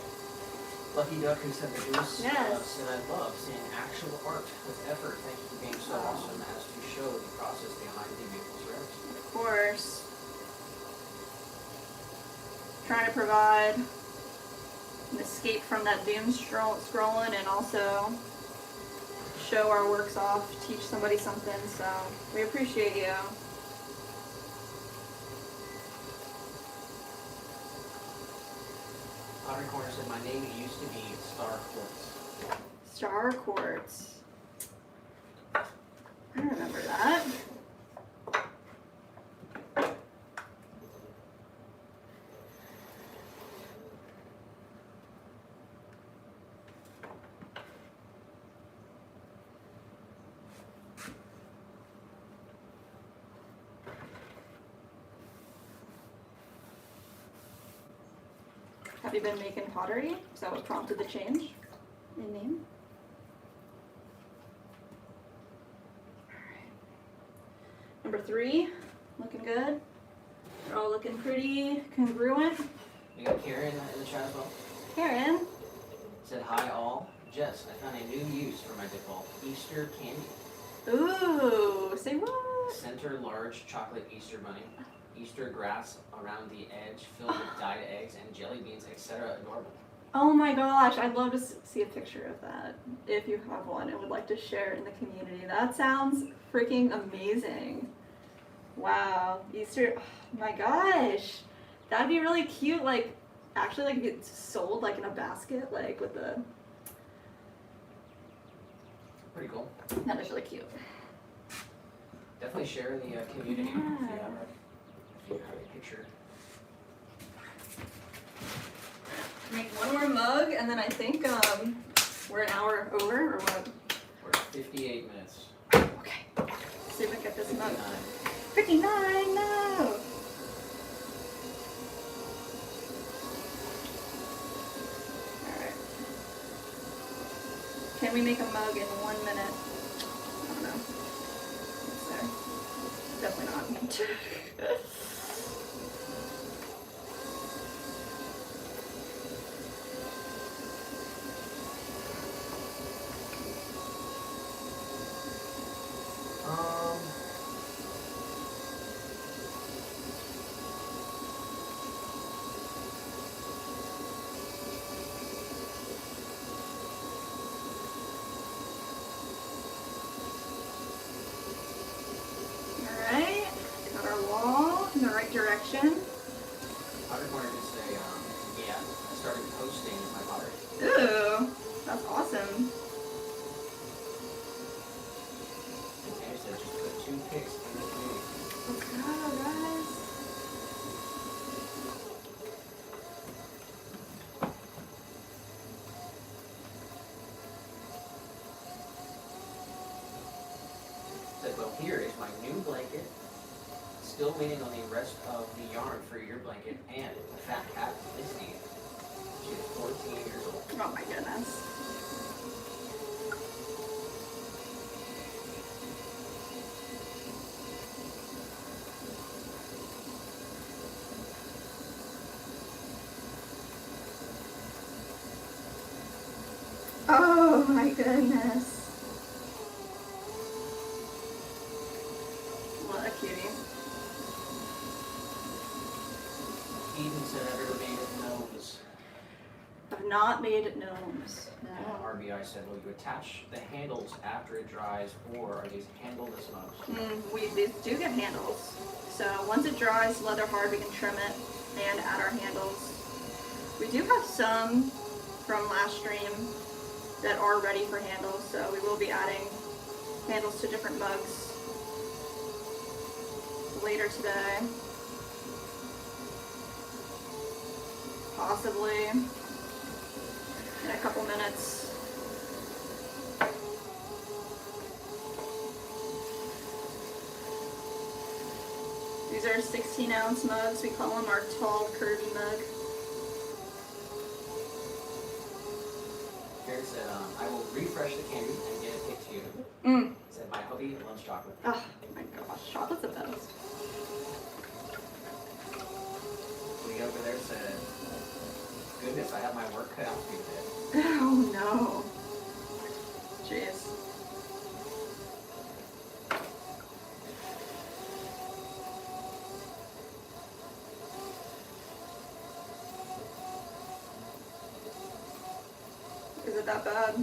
Lucky Duck who sent the juice. Yes. Said I love seeing actual art with effort. Thank you for being so awesome as to show the process behind the maple syrup. Of course. Trying to provide an escape from that doom scrolling and also show our works off, teach somebody something, so we appreciate you. Pottery Corner said my name used to be Star Quartz. Star Quartz. I remember that. Have you been making pottery? Is that what prompted the change in name? Alright. Number 3, looking good. They're all looking pretty congruent. We got Karen in the chat as well. Karen. Said hi all. Jess, I found a new use for my default Easter candy. Ooh, say what? Center large chocolate Easter bunny. Easter grass around the edge filled with dyed eggs and jelly beans, etc. Adorable. Oh my gosh, I'd love to see a picture of that. If you have one and would like to share it in the community. That sounds freaking amazing. Wow, Easter, oh my gosh. That'd be really cute, like, actually like it's sold like in a basket, like with the... Pretty cool. That is really cute. Definitely share in the community if you have a picture. Make one more mug, and then I think we're an hour over, or what? We're at 58 minutes. Okay. See if I get this mug. 59, no! Alright. Can we make a mug in 1 minute? I don't know. It's there. Definitely not. Alright. Got our wall in the right direction. Pottery Corner did say, yeah, I started posting my pottery. Ooh, that's awesome. And Tanner said just put 2 pics in the community. Let's go, guys. still waiting on the rest of the yarn for your blanket and the fat cat, Misty. She is 14 years old. Oh my goodness. Oh my goodness. What a cutie. Eden said, I've ever made gnomes. I've not made gnomes. And No. RBI said, will you attach the handles after it dries, or are these handleless mugs? These do get handles. So once it dries, leather hard, we can trim it and add our handles. We do have some from last stream that are ready for handles, so we will be adding handles to different mugs later today. Possibly in a couple minutes. These are 16-ounce mugs. We call them our tall, curvy mug. Jared said, I will refresh the candy and get it picked to you. Said, my hubby loves chocolate. Oh my gosh, chocolate's the best. Lee over there said, goodness, I have my work cut out for you today. Oh no. Jeez. Is it that bad?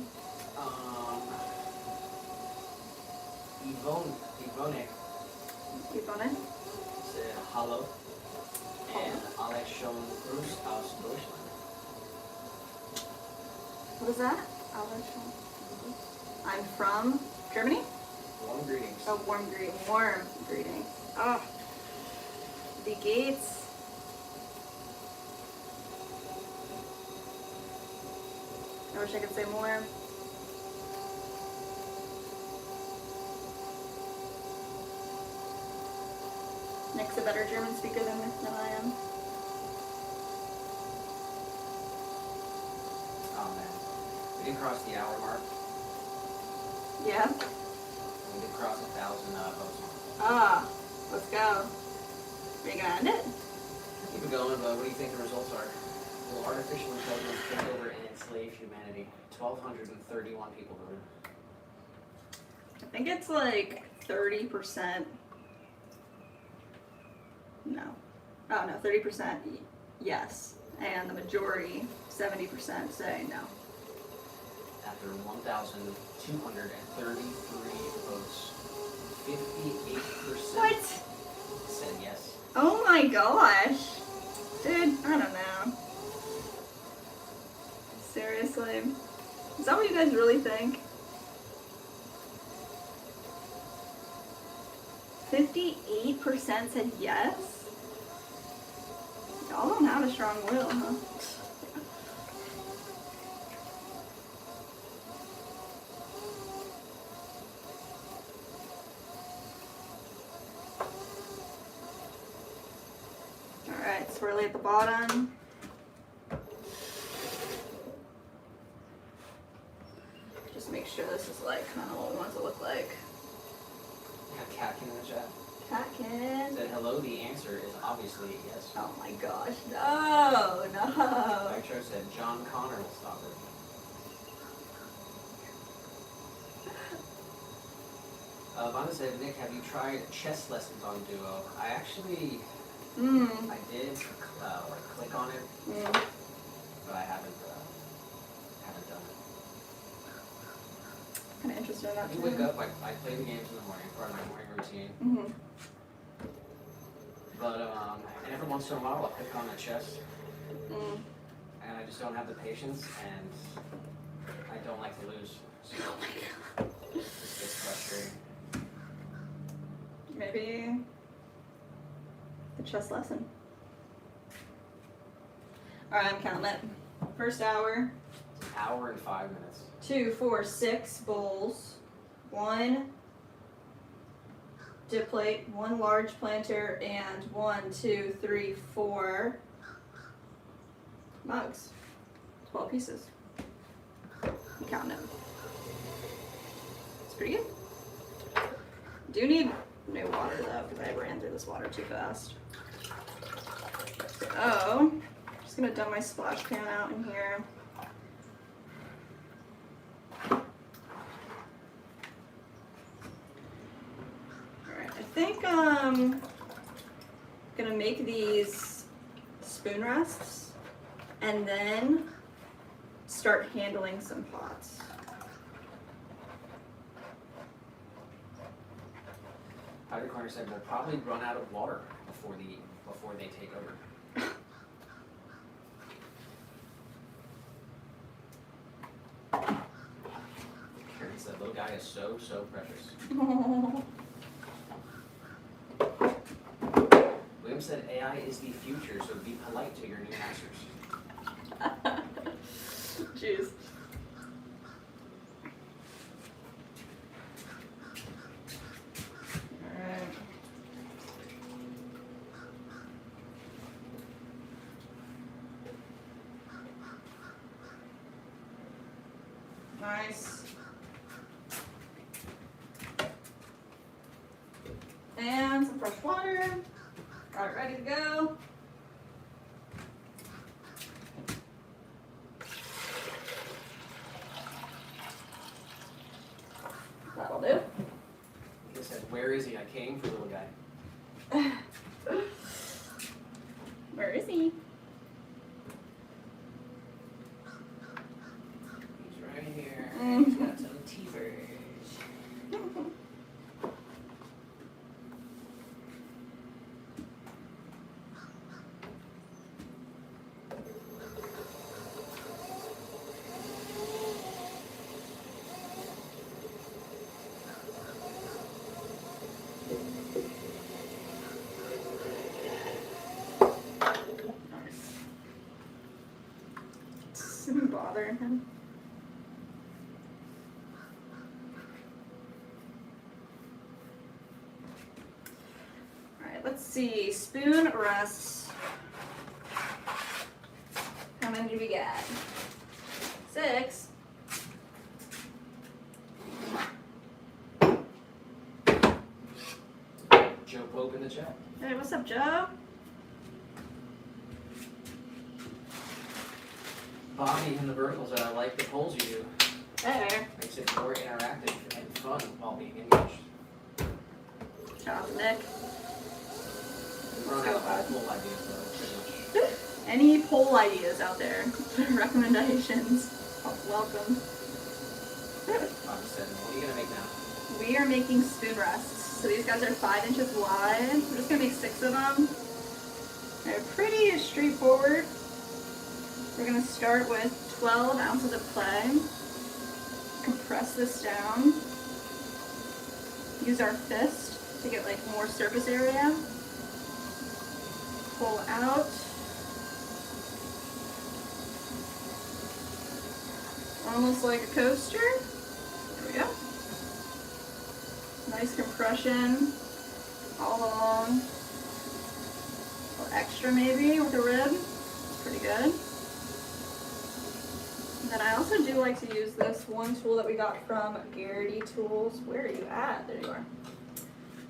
Yvonne Keep on it. said, hallo. And Alex schon Gruß aus Deutschland. What is that? I'm from Germany? Warm greetings. Oh, warm greeting. Oh, the gates. I wish I could say more. Nick's a better German speaker than I am. Oh man. We did cross the hour mark. Yeah? We did cross 1,000 votes. Ah, let's go. Are you gonna end it? Keep it going, but what do you think the results are? Will artificial intelligence take over and enslave humanity? 1,231 people voted. I think it's like 30%. No. Oh no, 30% yes. And the majority, 70%, say no. After 1,233 votes, 58% What? said yes. Oh my gosh. Dude, I don't know. Seriously? Is that what you guys really think? 58% said yes? Y'all don't have a strong will, huh? Alright, swirly at the bottom. Just make sure this is like kind of what we want it to look like. We have Catkin in the chat. Catkin. Said hello, the answer is obviously yes. Oh my gosh, no, no. Nitro said John Connor will stop it. Vonda said, Nick, have you tried chess lessons on Duo? I actually, I did like click on it, but I haven't done it. Kind of interested in that I too. wake up, I play the games in the morning, part of my morning routine. But and every once in a while I'll click on the chess, and I just don't have the patience, and I don't like to lose. So Oh my god. it's frustrating. Maybe the chess lesson. Alright, I'm counting it. First hour. It's an hour and 5 minutes. 2, 4, 6 bowls. 1, dip plate, 1 large planter, and 1, 2, 3, 4 mugs. 12 pieces. I'm counting them. It's pretty good. Do need new water though, because I ran through this water too fast. So, I'm just gonna dump my splash pan out in here. Alright, I think I'm gonna make these spoon rests and then start handling some pots. Powder Corner said we'll probably run out of water before they take over. Karen said little guy is so precious. William said AI is the future, so be polite to your new masters. Jeez. Alright. Nice. And some fresh water. Got it ready to go. That'll do. He said, where is he? I came for little guy. Where is he? He's right here. He's got some teethers. Didn't bother him. Alright, let's see. Spoon rests. How many do we get? 6. Joe Pope in the chat. Hey, what's up, Joe? Bobby in the verticals that I like the polls you do. There. Makes it more interactive and fun while being engaged. Shout out to Nick. We're on out poll ideas though, pretty much. Any poll ideas out there? Recommendations? Welcome. Bobby said, what are you gonna make now? We are making spoon rests. So these guys are 5 inches wide. We're just gonna make 6 of them. They're pretty straightforward. We're gonna start with 12 ounces of clay. Compress this down. Use our fist to get like more surface area. Pull out. Almost like a coaster. There we go. Nice compression all along. A little extra maybe with a rib. It's pretty good. And then I also do like to use this one tool that we got from Garrity Tools. Where are you at? There you are.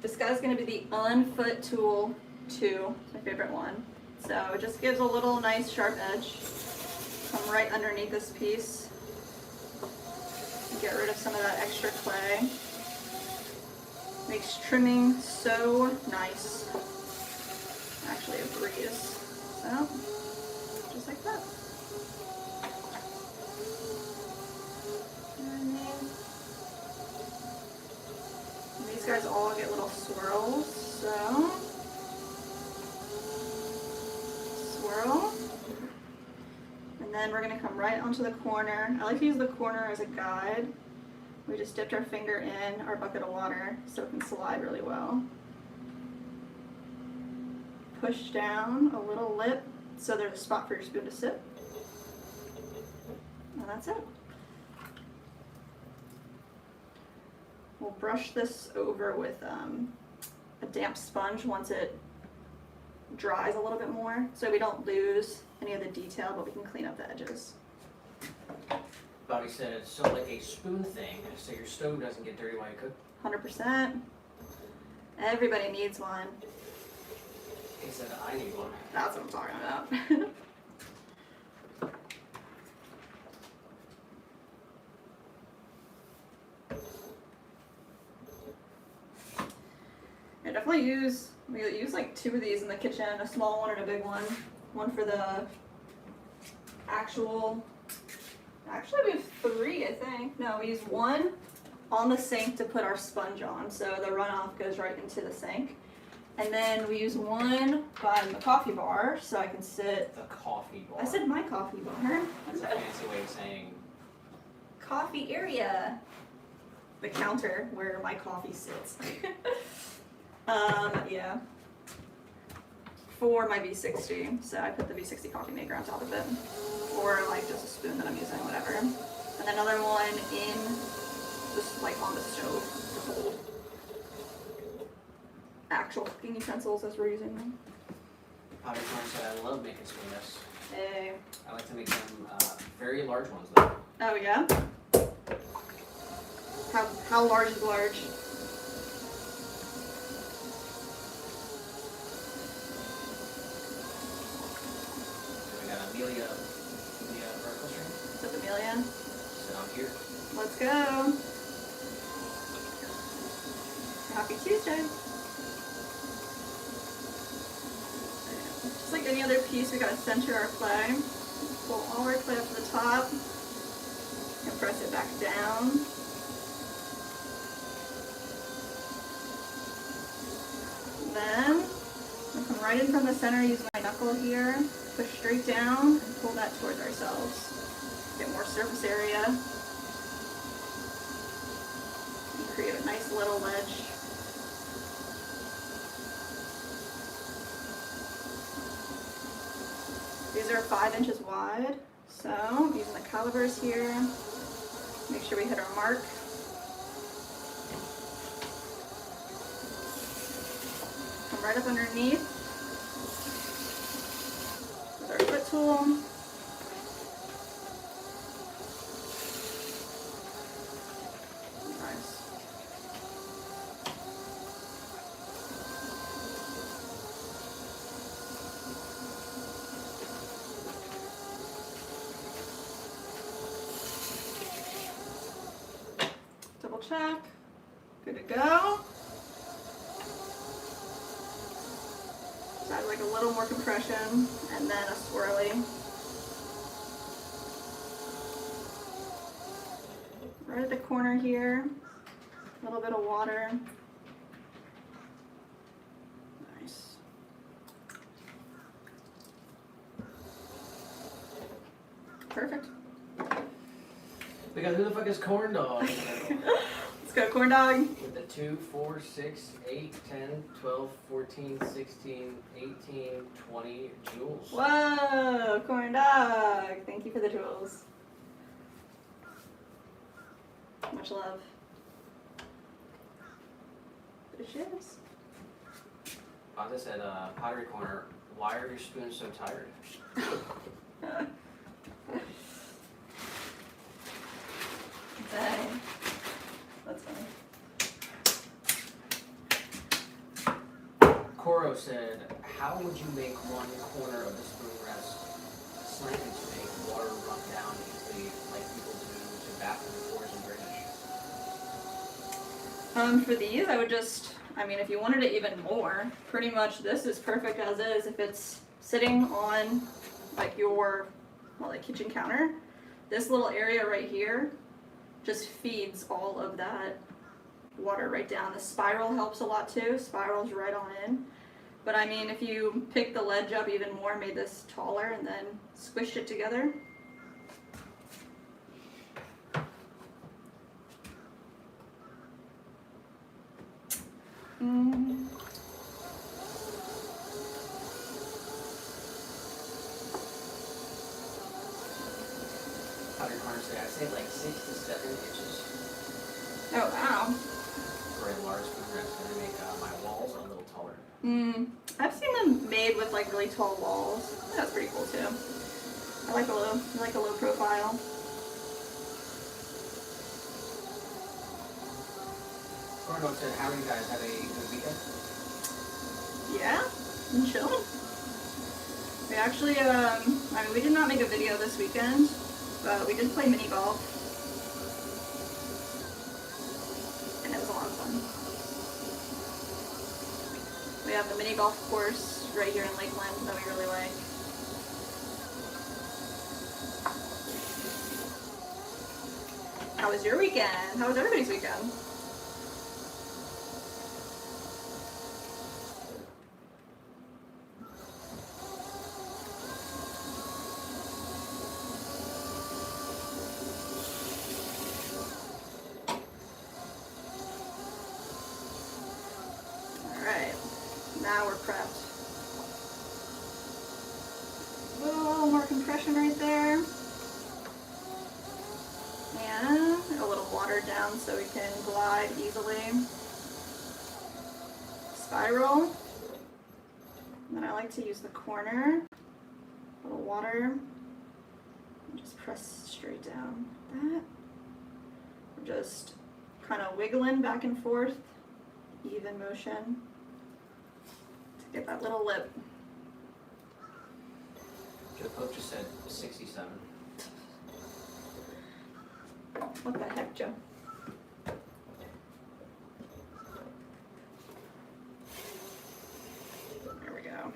This guy's going to be the Unfoot Tool 2. It's my favorite one. So it just gives a little nice sharp edge. Come right underneath this piece. Get rid of some of that extra clay. Makes trimming so nice. Actually a breeze. So, just like that. And these guys all get little swirls, so swirl. And then we're gonna come right onto the corner. I like to use the corner as a guide. We just dipped our finger in our bucket of water so it can slide really well. Push down a little lip so there's a spot for your spoon to sit. And that's it. We'll brush this over with a damp sponge once it dries a little bit more, so we don't lose any of the detail, but we can clean up the edges. Bobby said it's so like a spoon thing, so your stove doesn't get dirty while you cook. 100%. Everybody needs one. He said I need one. That's what I'm talking about. I definitely we use like 2 of these in the kitchen, a small one and a big one. One for the actually we have 3, I think. No, we use 1 on the sink to put our sponge on, so the runoff goes right into the sink. And then we use 1 by the coffee bar, so I can sit. The coffee bar. I said my coffee bar. That's a fancy way of saying Coffee area. The counter where my coffee sits. Yeah. For my V60, so I put the V60 coffee maker on top of it, or like just a spoon that I'm using, whatever. And then another one in, just like on the stove to hold actual cooking utensils as we're using them. Bobby Corn said I love making spoonless. Hey. I like to make them very large ones though. Oh yeah? How large is large? We got Amelia breakfast room. Is that Amelia? Sit on here. Let's go. Happy Tuesday. Just like any other piece, we gotta center our clay. Pull all our clay up to the top and press it back down. Then I'll come right in from the center, use my knuckle here, push straight down and pull that towards ourselves. Get more surface area. And create a nice little ledge. These are 5 inches wide, so using the calipers here, make sure we hit our mark. Come right up underneath with our foot tool. Nice. Double check. Good to go. Add like a little more compression and then a swirly. Right at the corner here, a little bit of water. Nice. Perfect. We got who the fuck is corn dog? Let's go, corn dog. With the 2, 4, 6, 8, 10, 12, 14, 16, 18, 20 jewels. Whoa, corn dog. Thank you for the jewels. Much love. There she is. Bonza said, Pottery Corner, why are your spoons so tired? Dang. That's funny. Coro said, how would you make one corner of the spoon rest slanted to make water run down easily like people do to bathroom floors and drainage? For these, I would just, if you wanted it even more, pretty much this is perfect as is. If it's sitting on like your kitchen counter, this little area right here just feeds all of that water right down. The spiral helps a lot too. Spirals right on in. But if you pick the ledge up even more, made this taller, and then squished it together. Pottery Corner said, I'd say like 6 to 7 inches Oh wow. for a large spoon rest. And I make my walls a little taller. I've seen them made with like really tall walls. That's pretty cool too. I like a low profile. Going to how are you guys? Have a good weekend? Yeah, I'm chilling. We actually, I mean, we did not make a video this weekend, but we did play mini golf. And it was a lot of fun. We have the mini golf course right here in Lakeland that we really like. How was your weekend? How was everybody's weekend? Alright, now we're prepped. A little more compression right there. And a little water down so we can glide easily. Spiral. And then I like to use the corner. A little water. And just press straight down like that. We're just kind of wiggling back and forth. Even motion. To get that little lip. Joe Pope just said 67. What the heck, Joe? There we go.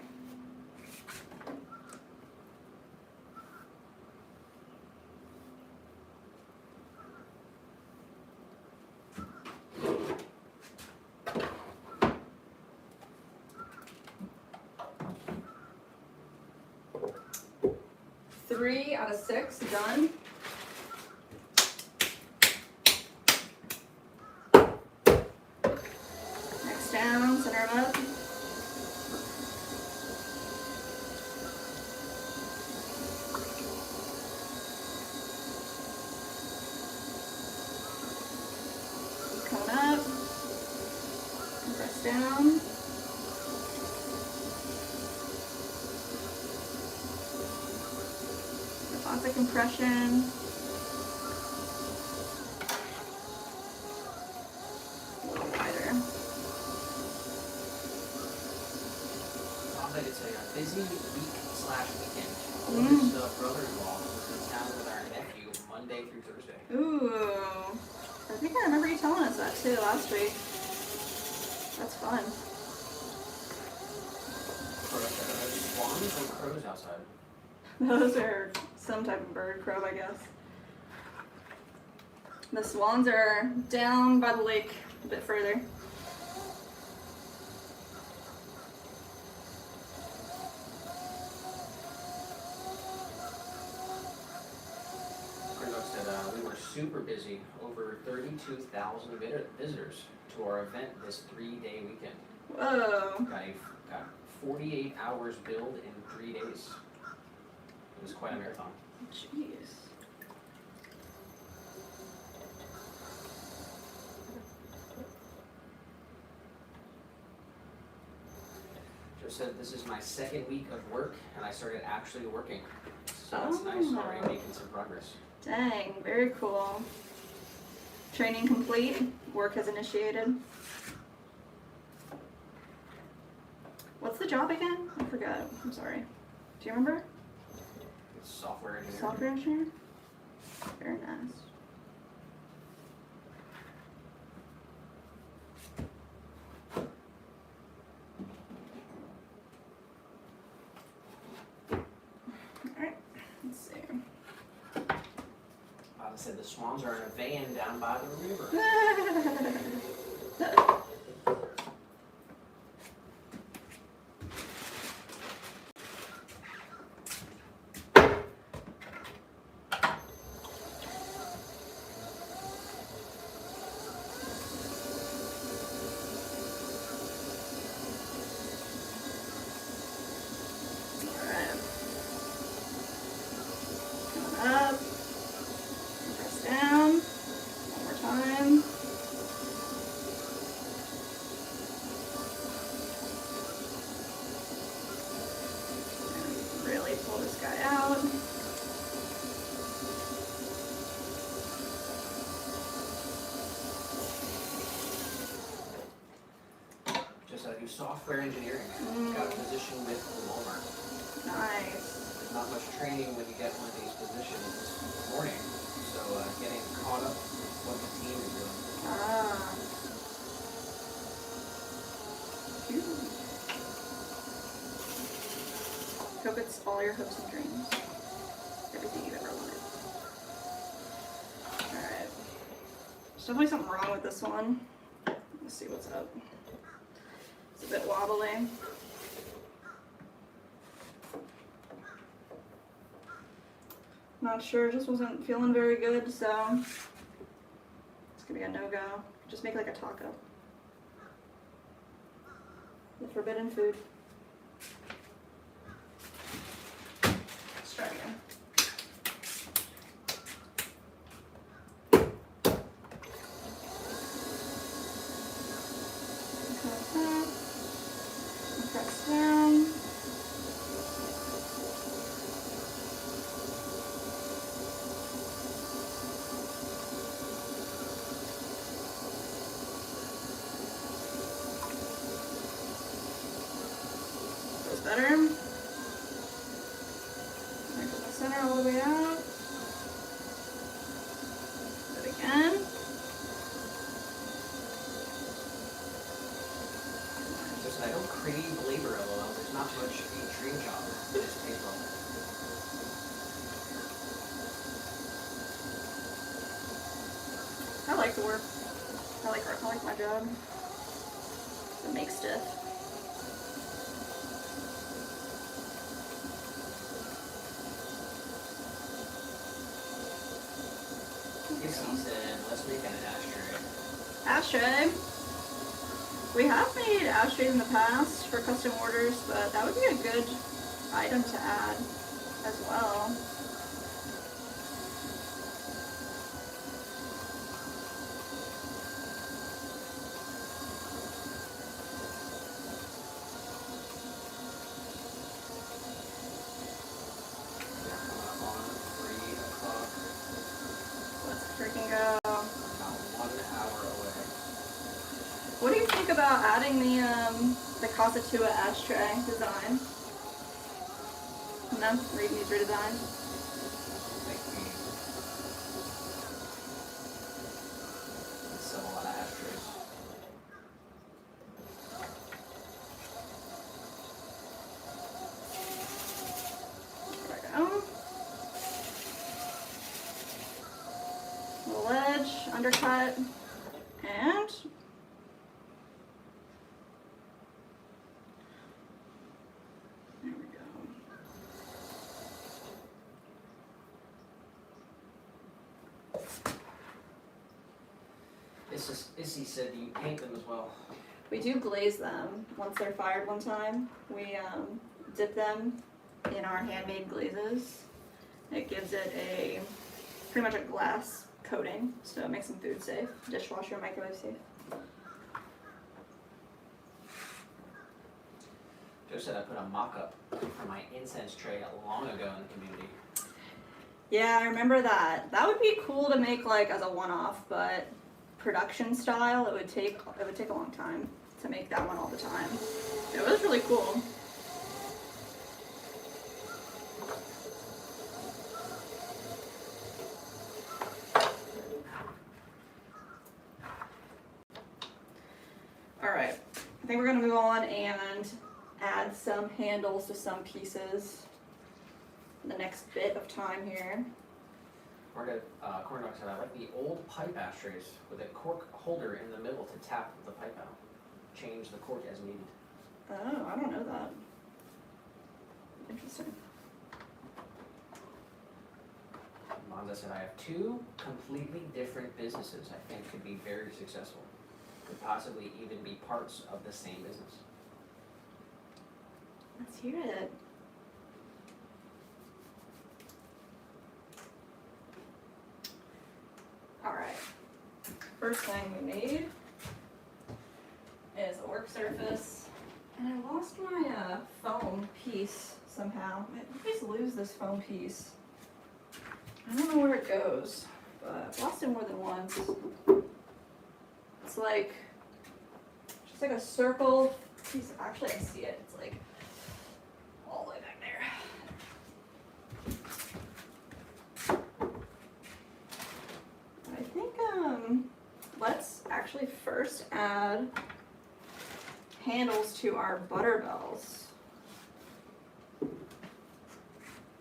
Three out of 6 done. Next down, center him up. Coming up. Press down. Lots of compression. A little wider. Sounds like it's a busy week/weekend. Oldest brother-in-law was in town with our nephew Monday through Thursday. Ooh. I think I remember you telling us that too last week. That's fun. Swans and crows outside. Those are some type of bird, crow, I guess. The swans are down by the lake a bit further. Said we were super busy. Over 32,000 visitors to our event this 3-day weekend. Whoa. Got 48 hours billed in 3 days. It was quite a marathon. Jeez. Joe said this is my second week of work and I started actually working. So it's nice already making some progress. Dang, very cool. Training complete. Work has initiated. What's the job again? I forgot. I'm sorry. Do you remember? Software engineer. Software engineer? Very nice. Alright, let's see. I said the swans are in a van down by the river. Up, press down, one more time. software engineering. Got a position with Walmart. Nice. Not much training when you get one of these positions this morning, so getting caught up with what the team is doing. Ah. Cute. Hope it's all your hopes and dreams. Everything you've ever wanted. Alright. There's definitely something wrong with this one. Let's see what's up. It's a bit wobbly. Not sure, just wasn't feeling very good, so it's gonna be a no-go. Just make like a taco. The forbidden food. Let's try again. Press down. Feels better. Right from the center all the way out. Do it again. Just I don't crave labor LOL. There's not much a dream job in this paper. I like the work. I like my job. To make stuff. He said, let's make an ashtray. Ashtray. We have made ashtrays in the past for custom orders, but that would be a good item to add as well. Let's freaking go. About 1 hour away. What do you think about adding the Kasatua ashtray design? No, these redesigned. Make me sell a lot of ashtrays. There we go. Little ledge, undercut, and there we go. Issy said you paint them as well. We do glaze them once they're fired one time. We dip them in our handmade glazes. It gives it a pretty much a glass coating, so it makes them food safe, dishwasher, microwave safe. Joe said I put a mock-up for my incense tray long ago in the community. Yeah, I remember that. That would be cool to make like as a one-off, but production style, it would take a long time to make that one all the time. It was really cool. All right, I think we're gonna move on and add some handles to some pieces in the next bit of time here. Corn Dog said I like the old pipe ashtrays with a cork holder in the middle to tap the pipe out. Change the cork as needed. Oh, I don't know that. Interesting. Monza said I have 2 completely different businesses I think could be very successful. Could possibly even be parts of the same business. Let's hear it. Alright. First thing we need is a work surface. And I lost my foam piece somehow. I always lose this foam piece. I don't know where it goes, but I've lost it more than once. It's like, just like a circle Actually, I see it. It's like all the way back there. I think let's actually first add handles to our butter bells.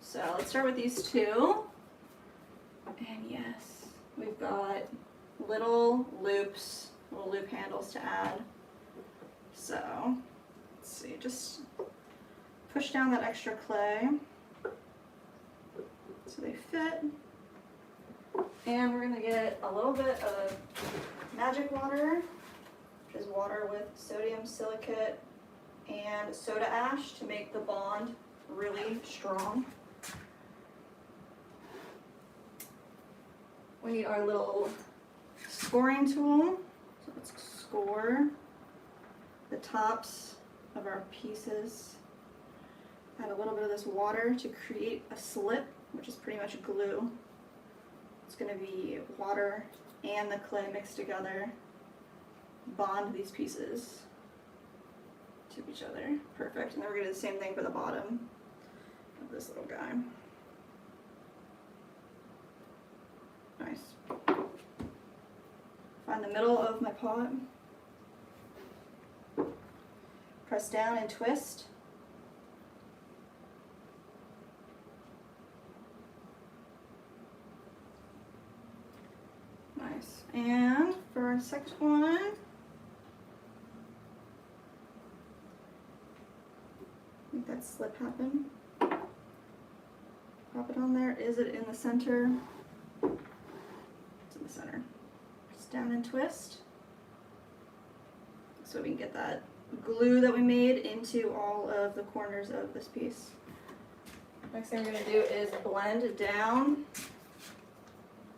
So let's start with these two. And yes, we've got little loops, little loop handles to add. So let's see, just push down that extra clay so they fit. And we're gonna get a little bit of magic water, which is water with sodium silicate and soda ash to make the bond really strong. We need our little scoring tool. So let's score the tops of our pieces. Add a little bit of this water to create a slip, which is pretty much glue. It's going to be water and the clay mixed together. Bond these pieces to each other. Perfect. And then we're going to do the same thing for the bottom of this little guy. Nice. Find the middle of my pot. Press down and twist. Nice. And for our second one, make that slip happen. Pop it on there. Is it in the center? It's in the center. Press down and twist. So we can get that glue that we made into all of the corners of this piece. Next thing we're going to do is blend down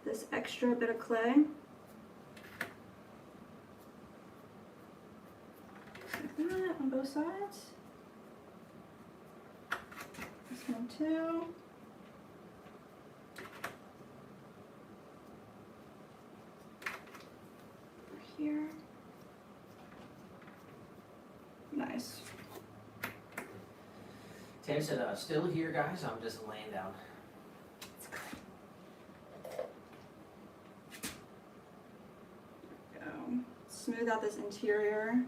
this extra bit of clay. Like that on both sides. This one too. Over here. Nice. Tam said, still here, guys. I'm just laying down. Go. Smooth out this interior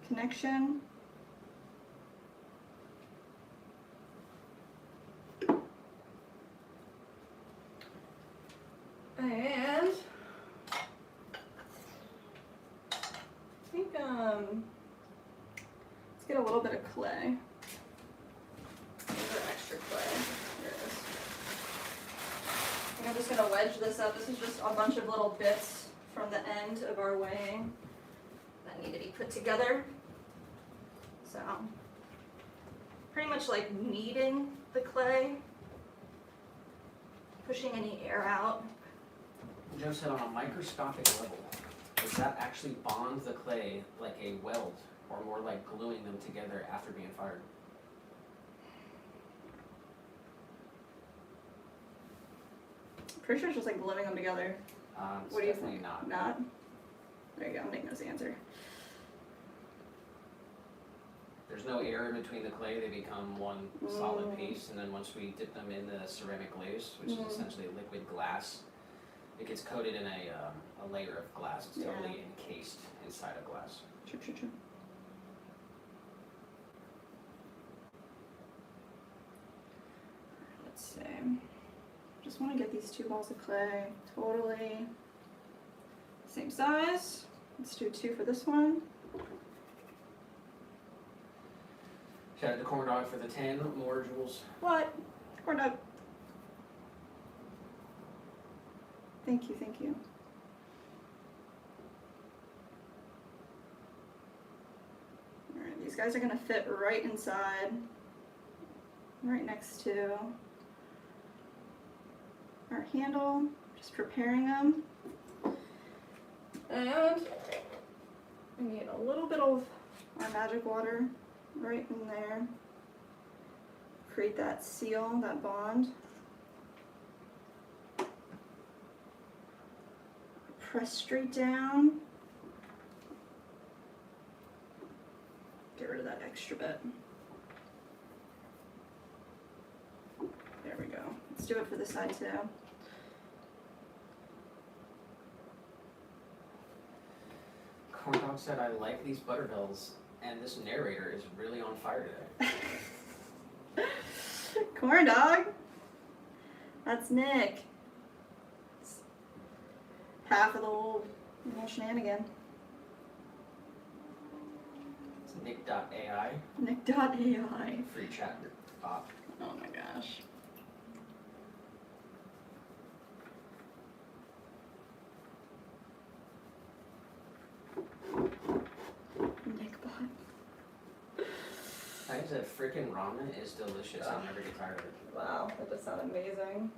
connection. And I think let's get a little bit of clay. A little bit of extra clay. Here it is. I think I'm just gonna wedge this up. This is just a bunch of little bits from the end of our weighing that need to be put together. So pretty much like kneading the clay, pushing any air out. Joe said on a microscopic level, does that actually bond the clay like a weld, or more like gluing them together after being fired? Pretty sure it's just like gluing them together. It's What do you definitely think? not. Not? There you go, I'm making this answer. There's no air in between the clay, they become one solid piece, and then once we dip them in the ceramic glaze, which is essentially liquid glass, it gets coated in a layer of glass. It's totally encased inside of glass. True. Let's see. Just want to get these two balls of clay totally same size. Let's do 2 for this one. Shout out to Corn Dog for the 10 more jewels. What? Corn dog. Thank you. Alright, these guys are gonna fit right inside, right next to our handle, just preparing them. And we need a little bit of our magic water right in there. Create that seal, that bond. Press straight down. extra bit. There we go. Let's do it for this side too. Corn Dog said, I like these butterbells, and this narrator is really on fire today. Corn Dog? That's Nick. It's half of the little shenanigan. It's Nick.ai. Nick.ai. Free chat bot. Oh my gosh. Nickbot. I said freaking ramen is delicious. I'll never get tired of it. Wow, that does sound amazing.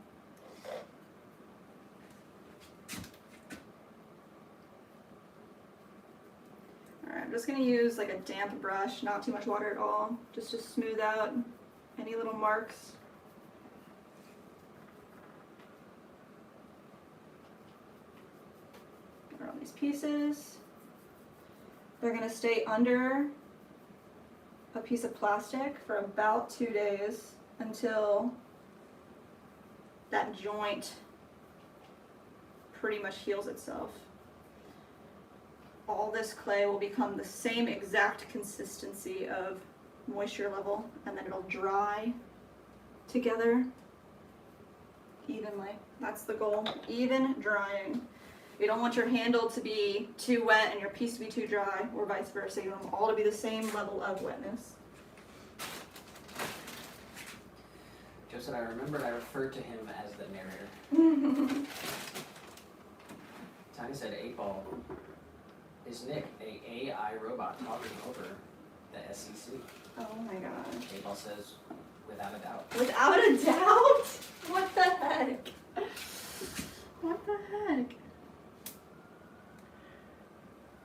Alright, I'm just going to use like a damp brush, not too much water at all, just to smooth out any little marks. Around these pieces. They're going to stay under a piece of plastic for about 2 days until that joint pretty much heals itself. All this clay will become the same exact consistency of moisture level, and then it'll dry together evenly. That's the goal, even drying. You don't want your handle to be too wet and your piece to be too dry, or vice versa. You want them all to be the same level of wetness. Joe said, I remembered I referred to him as the narrator. Tiny said, 8-ball. Is Nick a AI robot talking over the SEC? Oh my god. 8-ball says, without a doubt. Without a doubt? What the heck? What the heck?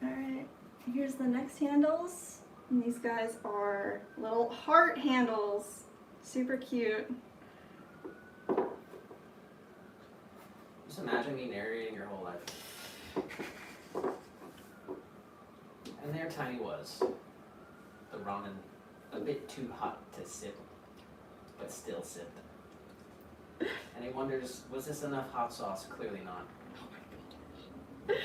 Alright, here's the next handles. And these guys are little heart handles. Super cute. Just imagine me narrating your whole life. And there Tiny was. The ramen a bit too hot to sip, but still sipped. And he wonders, was this enough hot sauce? Clearly not. Oh my gosh.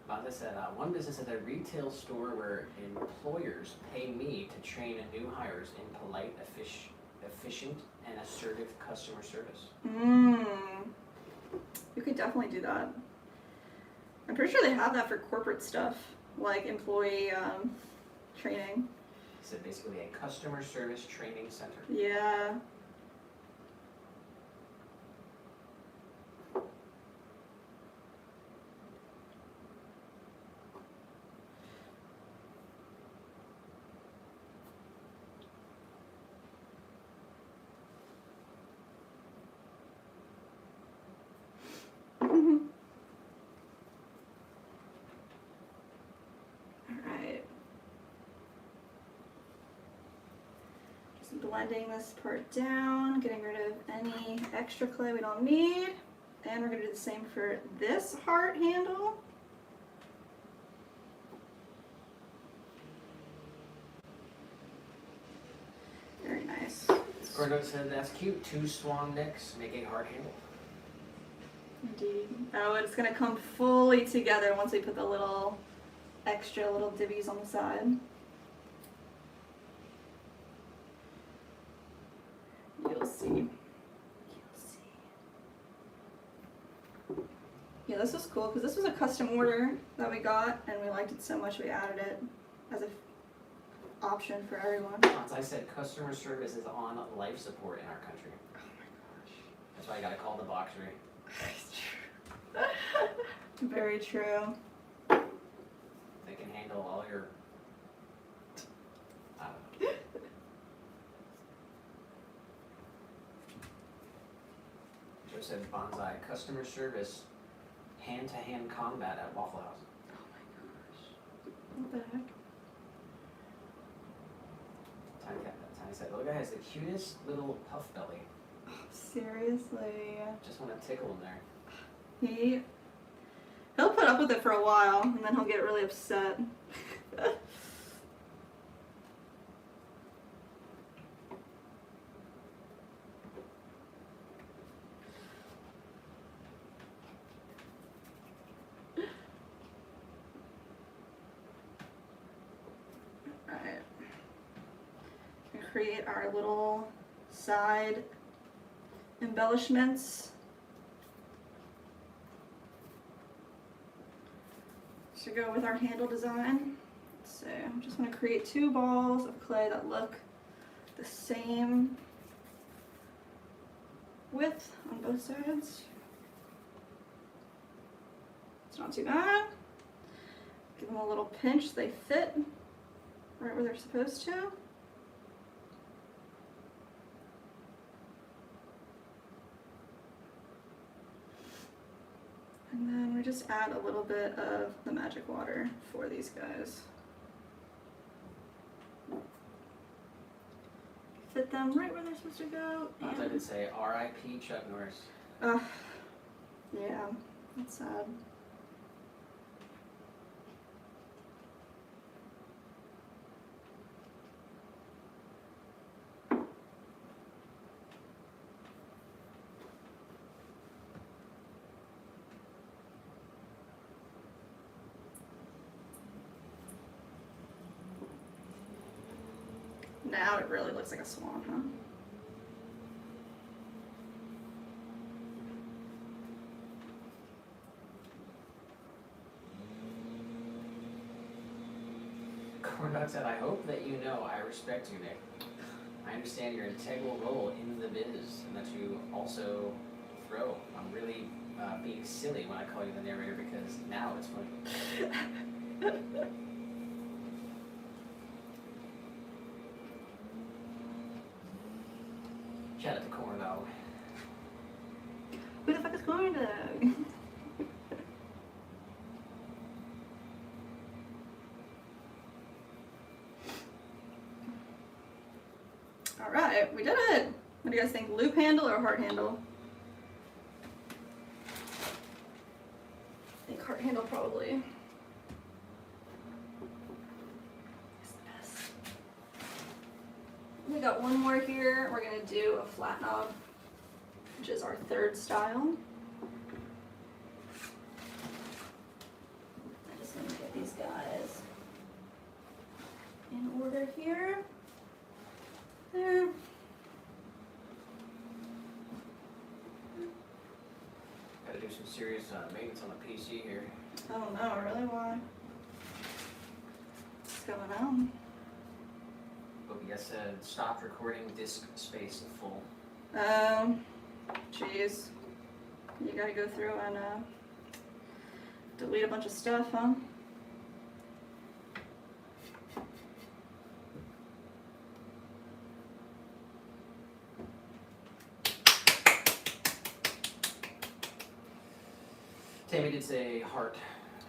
Bonda said, one business at a retail store where employers pay me to train new hires in polite, efficient, and assertive customer service. You could definitely do that. I'm pretty sure they have that for corporate stuff, like employee training. So basically a customer service training center. Yeah. Blending this part down, getting rid of any extra clay we don't need. And we're going to do the same for this heart handle. Very nice. Gordo said, that's cute. 2 swan necks make a heart handle. Indeed. Oh, it's going to come fully together once we put the little extra little divvies on the side. You'll see. You'll see. Yeah, this was cool because this was a custom order that we got, and we liked it so much we added it as an option for everyone. Once I said customer service is on life support in our country. Oh my gosh. That's why I gotta call the boxery. Very true. They can handle all your... I don't know. Joe said bonsai, customer service, hand-to-hand combat at Waffle House. Oh my gosh. What the heck? Tiny said, the little guy has the cutest little puff belly. Oh, seriously. Just want to tickle him there. He'll put up with it for a while, and then he'll get really upset. Alright. Create our little side embellishments. To go with our handle design. So I'm just going to create 2 balls of clay that look the same width on both sides. It's not too bad. Give them a little pinch so they fit right where they're supposed to. And then we just add a little bit of the magic water for these guys. Fit them right where they're supposed to go. I thought I'd say R.I.P. Chuck Norris. Yeah, that's sad. Now it really looks like a swan, huh? Corndog said, I hope that you know I respect you, Nick. I understand your integral role in the biz and that you also throw. I'm really being silly when I call you the narrator because now it's funny. Shout out to Corndog. Who the fuck is Corndog? Alright, we did it! What do you guys think? Loop handle or heart handle? I think heart handle probably. We got one more here. We're going to do a flat knob, which is our 3rd style. I just want to get these guys in order here. There. Gotta do some serious maintenance on the PC here. Oh no, really? Why? What's going on? OBS said stopped recording, disk space full. Jeez. You gotta go through and delete a bunch of stuff, huh? Tammy did say heart.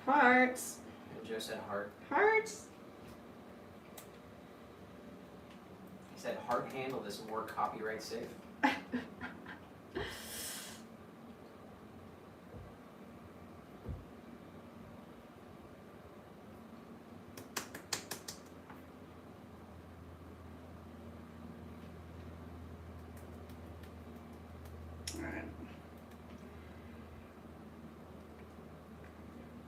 Hearts. And Joe said heart. Hearts. He said heart handle is more copyright safe.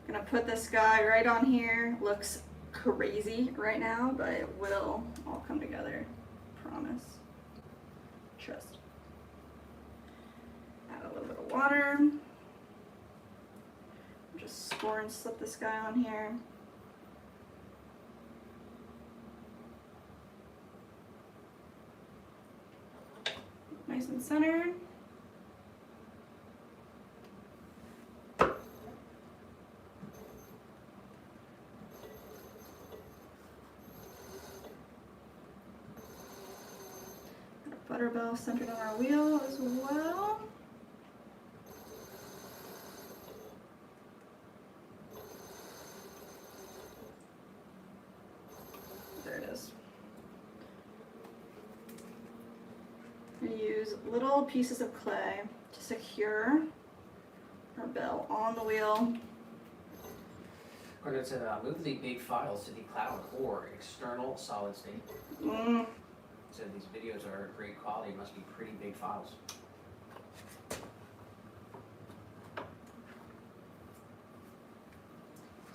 Gonna put this guy right on here. Looks crazy right now, but it will all come together. Promise. Trust. Add a little bit of water. Just score and slip this guy on here. Nice and centered. Butter bell centered on our wheel as well. There it is. We use little pieces of clay to secure our bell on the wheel. According to move the big files to the cloud or external solid state. So these videos are great quality, must be pretty big files.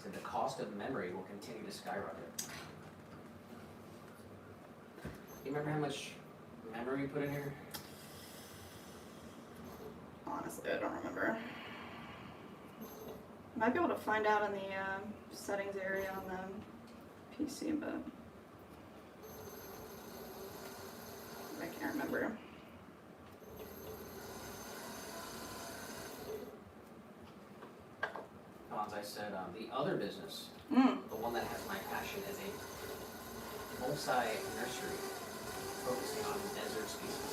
So the cost of memory will continue to skyrocket. You remember how much memory we put in here? Honestly, I don't remember. Might be able to find out in the settings area on the PC, but I can't remember. Well, as I said, the other business, the one that has my passion, is a bonsai nursery focusing on desert species.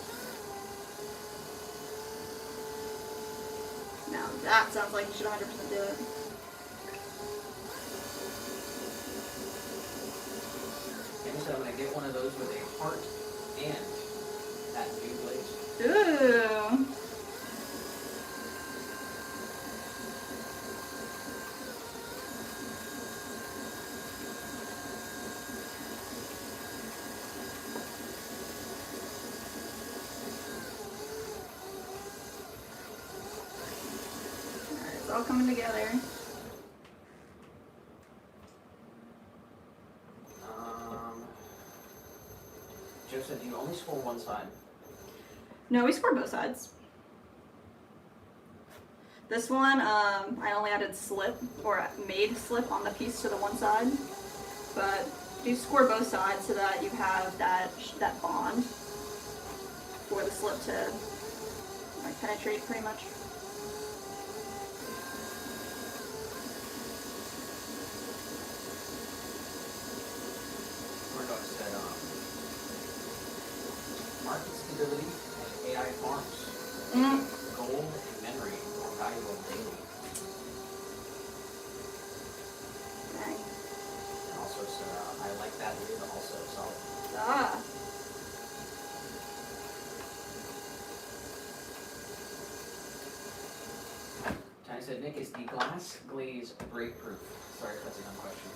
Now that sounds like you should 100% do it. And so I'm going to get one of those with a heart and that new blaze. Ooh. Alright, it's all coming together. Joe said you only score one side. No, we scored both sides. This one, I only added slip, or made slip on the piece to the one side. But you score both sides so that you have that bond for the slip to like penetrate pretty much. Murdoch said market stability and AI farms. Gold and memory more valuable daily. Okay. And also said I like that lid also solid. Ah. Tiny said, Nick, is the glass glaze break proof? Sorry if that's a dumb question.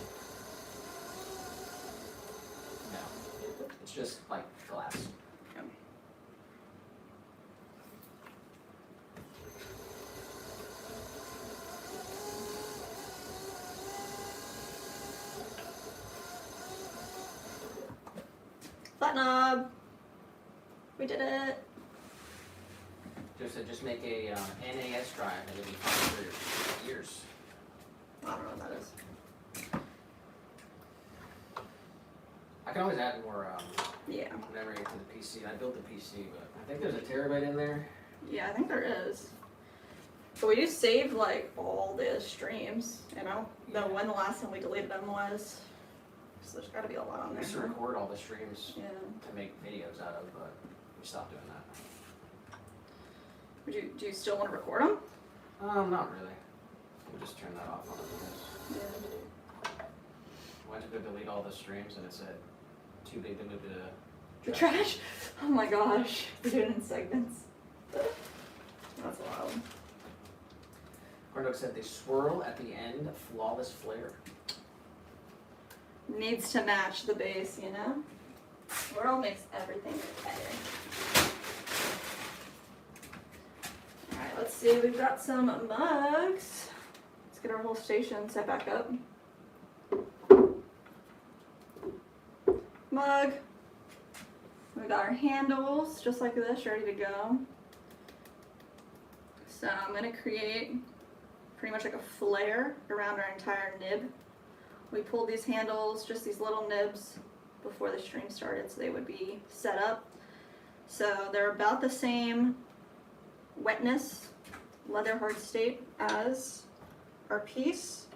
No. It's just like glass. Yep. Flat knob. We did it. Just said, just make a NAS drive and it'll be fine for years. I don't know what that is. I can always add more Yeah. memory to the PC. I built the PC, but I think there's a terabyte in there. Yeah, I think there is. But we do save like all the streams, and I don't know when the last time we deleted them was. So there's got to be a lot on We there. used to record all the streams Yeah. to make videos out of, but we stopped doing that. Do you still want to record them? Not really. We'll just turn that off on the videos. Yeah. I went to go delete all the streams and it said too big to move to The trash? Oh my gosh. We're doing it in segments. That's wild. Corndog said they swirl at the end, flawless flare. Needs to match the base, you know? Swirl makes everything better. Alright, let's see. We've got some mugs. Let's get our whole station set back up. Mug. We got our handles just like this, ready to go. So I'm going to create pretty much like a flare around our entire nib. We pulled these handles, just these little nibs, before the stream started, so they would be set up. So they're about the same wetness, leather hard state as our piece.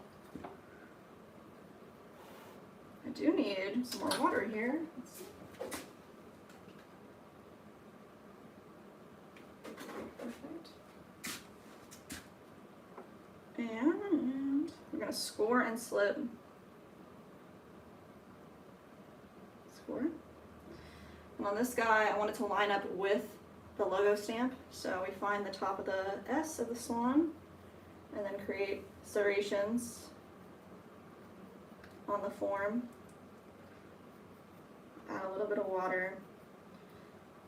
I do need some more water here. Let's see. Perfect. And we're gonna score and slip. Score. And on this guy, I want it to line up with the logo stamp. So we find the top of the S of the swan and then create serrations on the form. Add a little bit of water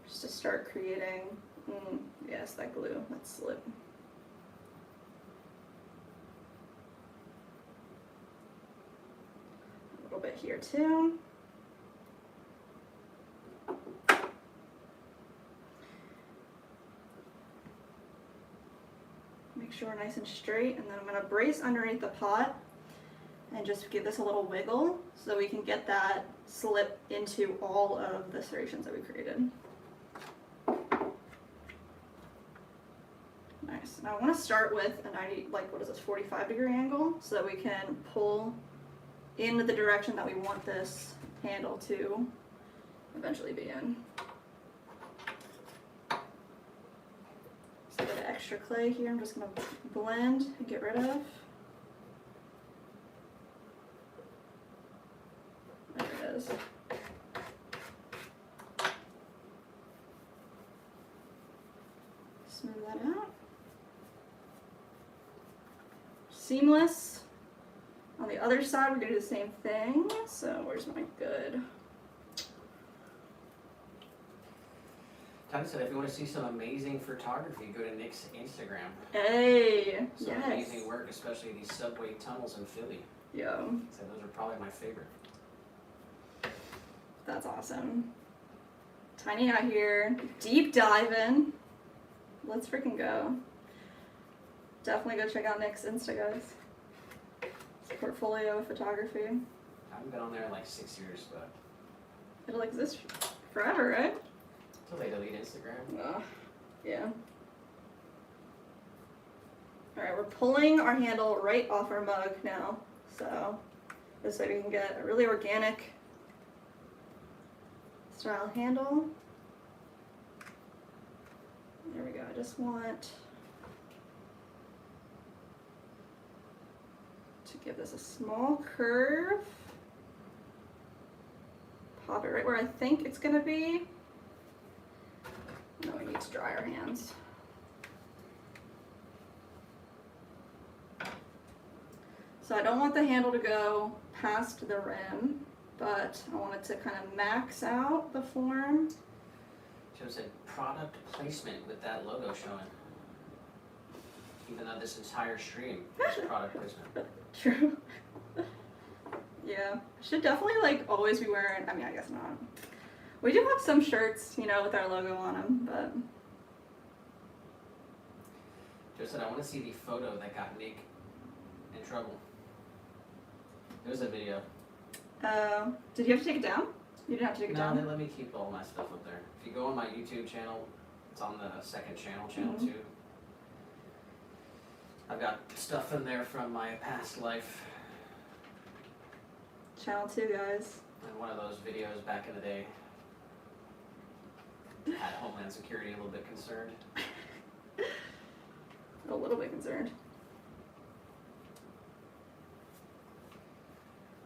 just to start creating, yes, that glue, that slip. A little bit here too. Make sure we're nice and straight, and then I'm going to brace underneath the pot and just give this a little wiggle so we can get that slip into all of the serrations that we created. Nice. Now I want to start with a 90, like what is this, 45-degree angle so that we can pull in the direction that we want this handle to eventually be in. So a bit of extra clay here I'm just going to blend and get rid of. There it is. Smooth that out. Seamless. On the other side, we're going to do the same thing. So where's my good? Tanya said if you want to see some amazing photography, go to Nick's Instagram. Hey, Some yes. amazing work, especially these subway tunnels in Philly. Yo, So those are probably my favorite. that's awesome. Tiny out here, deep diving. Let's freaking go. Definitely go check out Nick's Insta, guys. His portfolio of photography. I haven't been on there in like 6 years, but It'll exist forever, right? until they delete Instagram. Ugh, yeah. Alright, we're pulling our handle right off our mug now. So this way we can get a really organic style handle. There we go. I just want to give this a small curve. Pop it right where I think it's going to be. No, we need to dry our hands. So I don't want the handle to go past the rim, but I want it to kind of max out the form. Joe said product placement with that logo showing. Even though this entire stream is product placement. True. Yeah, should definitely like always be wearing, I mean, I guess not. We do have some shirts, you know, with our logo on them, but. Joe said I want to see the photo that got Nick in trouble. There was a video. Did you have to take it down? You didn't have to take it No, down? they let me keep all my stuff up there. If you go on my YouTube channel, it's on the second channel, channel 2. I've got stuff in there from my past life. Channel 2, guys. And one of those videos back in the day had Homeland Security a little bit concerned. A little bit concerned.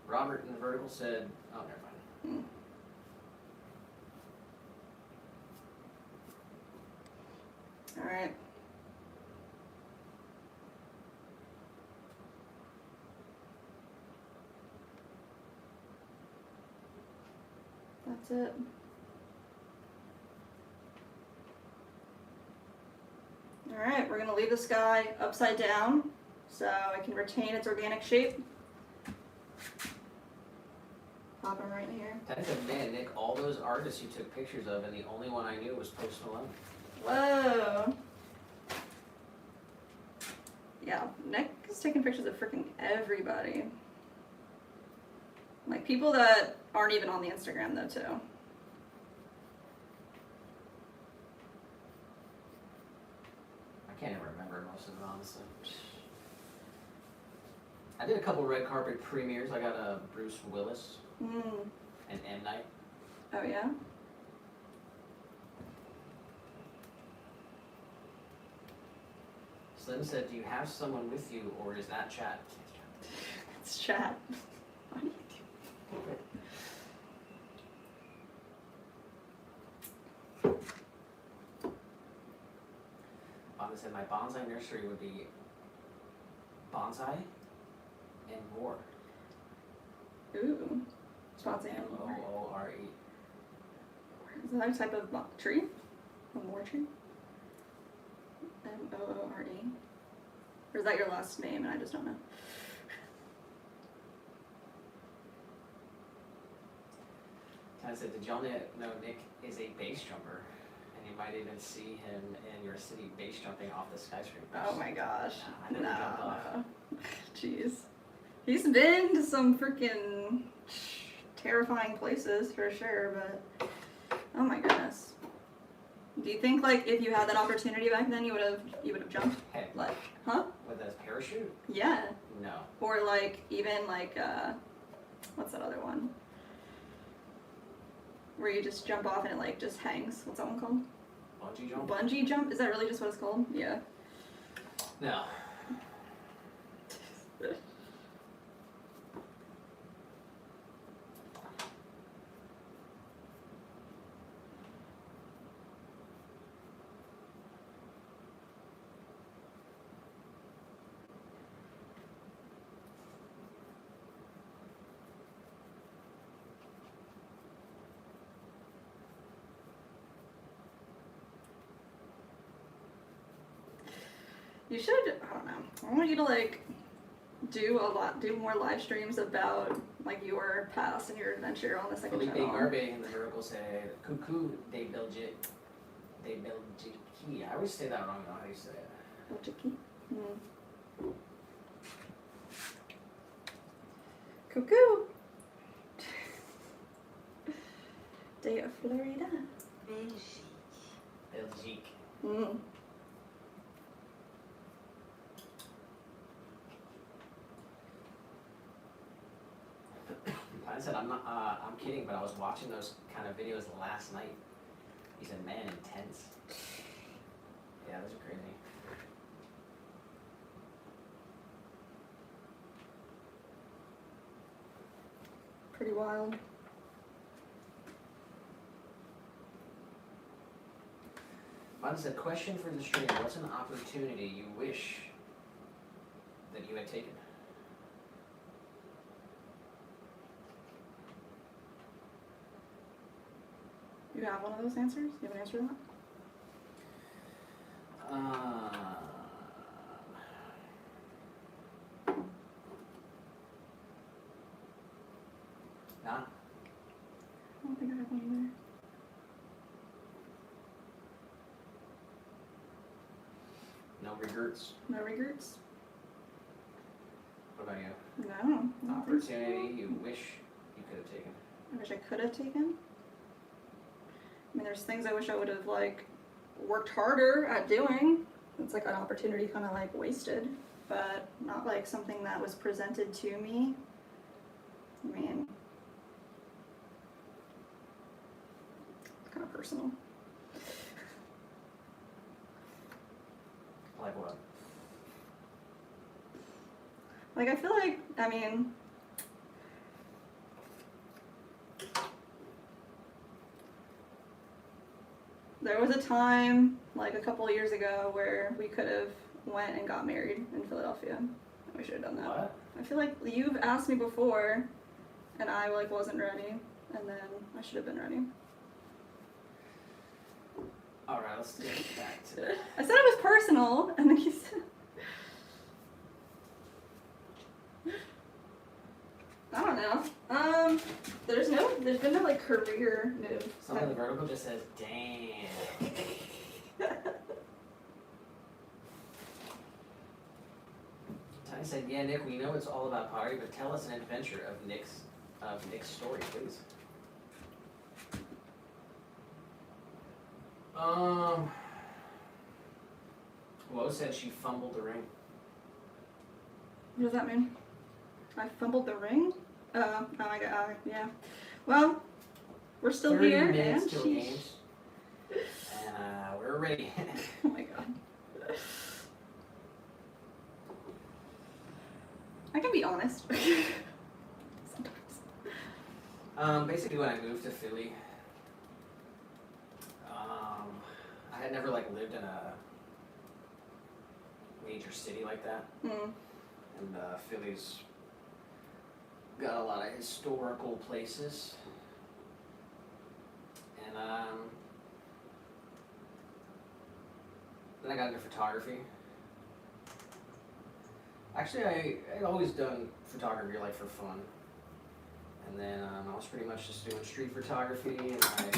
Robert in the vertical said, oh, never mind. All right. That's it. All right, we're gonna leave this guy upside down so it can retain its organic shape. Pop him right here. That is a man, Nick, all those artists you took pictures of, and the only one I knew was Post Malone. Whoa. Yeah, Nick is taking pictures of freaking everybody. Like people that aren't even on the Instagram though too. I can't even remember most of them, honestly. I did a couple red carpet premieres. I got a Bruce Willis and M. Night. Oh yeah? Slim said, do you have someone with you, or is that chat? It's chat. What do you Bobby said, my bonsai nursery would be bonsai and more. Sponsor. M-O-O-R-E. Is that a type of tree? A more tree? M-O-O-R-E. Or is that your last name and I just don't know? I said, did y'all know Nick is a bass jumper? And you might even see him in your city bass jumping off the skyscraper. Oh my gosh. Nah, I never jumped off. Jeez. He's been to some freaking terrifying places for sure, but oh my goodness. Do you think like if you had that opportunity back then you would have jumped? Hey. Like, huh? With a parachute? Yeah. No. Or like even like what's that other one? Where you just jump off and it like just hangs. What's that one called? Bungee jump? Bungee jump? Is that really just what it's called? Yeah. No. You should, I don't know. I want you to like do more live streams about like your past and your adventure on the second Felipe channel. Garbe in the Miracle said, Cuckoo de Belgique. I always say that wrong, I don't know how you say it. Belgique. Cuckoo. De Florida. Belgique. Mm. I said, I'm kidding, but I was watching those kind of videos last night. He said, man, intense. Yeah, those are crazy. Pretty wild. Mine said, question for the stream. What's an opportunity you wish that you had taken? You have one of those answers? You have an answer to that? Nah. I don't think I have one either. No regrets. No regrets? What about you? No. I don't think so. Opportunity you wish you could have taken. I wish I could have taken. I mean, there's things I wish I would have like worked harder at doing. It's like an opportunity kind of like wasted, but not like something that was presented to me. I mean, it's kind of personal. Like what? Like I feel like, I mean, there was a time, like a couple of years ago, where we could have went and got married in Philadelphia. We should have done that. What? I feel like you've asked me before, and I like wasn't ready, and then I should have been ready. All right, let's get back to that. I said it was personal, and then you said. I don't know. There's been no like career move. Something in the vertical just says, damn. Tiny said, yeah, Nick, we know it's all about pottery, but tell us an adventure of Nick's story, please. Lo said she fumbled the ring. What does that mean? I fumbled the ring? Oh my god, yeah. Well, we're still 30 here, minutes and till she's... games. And we're ready. Oh my god. I can be honest. Sometimes. Basically when I moved to Philly, I had never like lived in a major city like that. Mm. And Philly's got a lot of historical places. And then I got into photography. Actually, I'd always done photography like for fun. And then I was pretty much just doing street photography, and I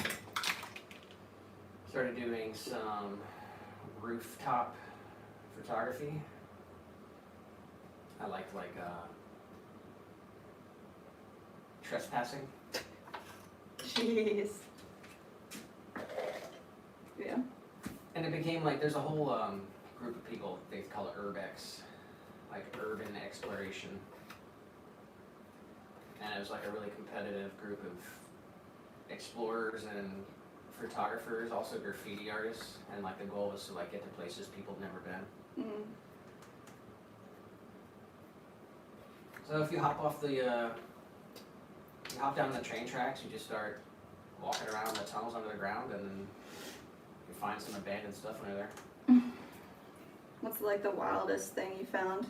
started doing some rooftop photography. I liked trespassing. Jeez. Yeah. And it became like, there's a whole group of people, they call it urbex, like urban exploration. And it was like a really competitive group of explorers and photographers, also graffiti artists, and like the goal was to like get to places people have never been. Mm. So if you hop off the, you hop down the train tracks, you just start walking around the tunnels under the ground, and then you find some abandoned stuff under there. What's like the wildest thing you found?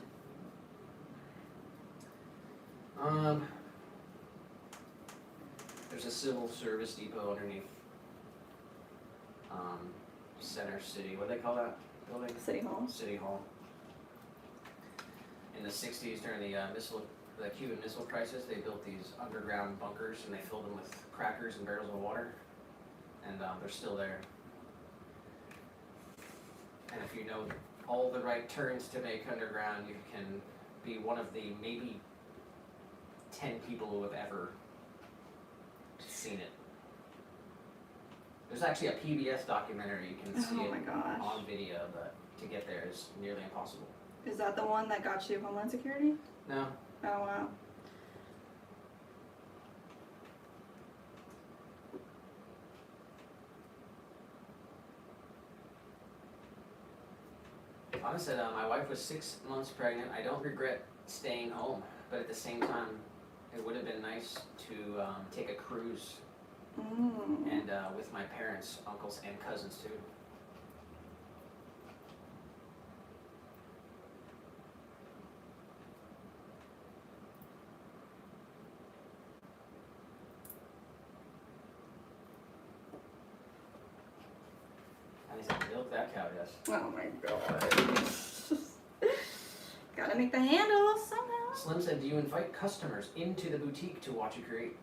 There's a civil service depot underneath Center City. What do they call that building? City Hall. City Hall. In the 60s, during the Cuban Missile Crisis, they built these underground bunkers, and they filled them with crackers and barrels of water, and they're still there. And if you know all the right turns to make underground, you can be one of the maybe 10 people who have ever seen it. There's actually a PBS documentary, you can see Oh it my gosh. on video, but to get there is nearly impossible. Is that the one that got you Homeland Security? No. Oh wow. Honestly, my wife was 6 months pregnant. I don't regret staying home, but at the same time, it would have been nice to take a cruise, and with my parents, uncles, and cousins too. I need to milk that cow, yes. Oh my god. Gotta make the handle somehow. Slim said, do you invite customers into the boutique to watch you create?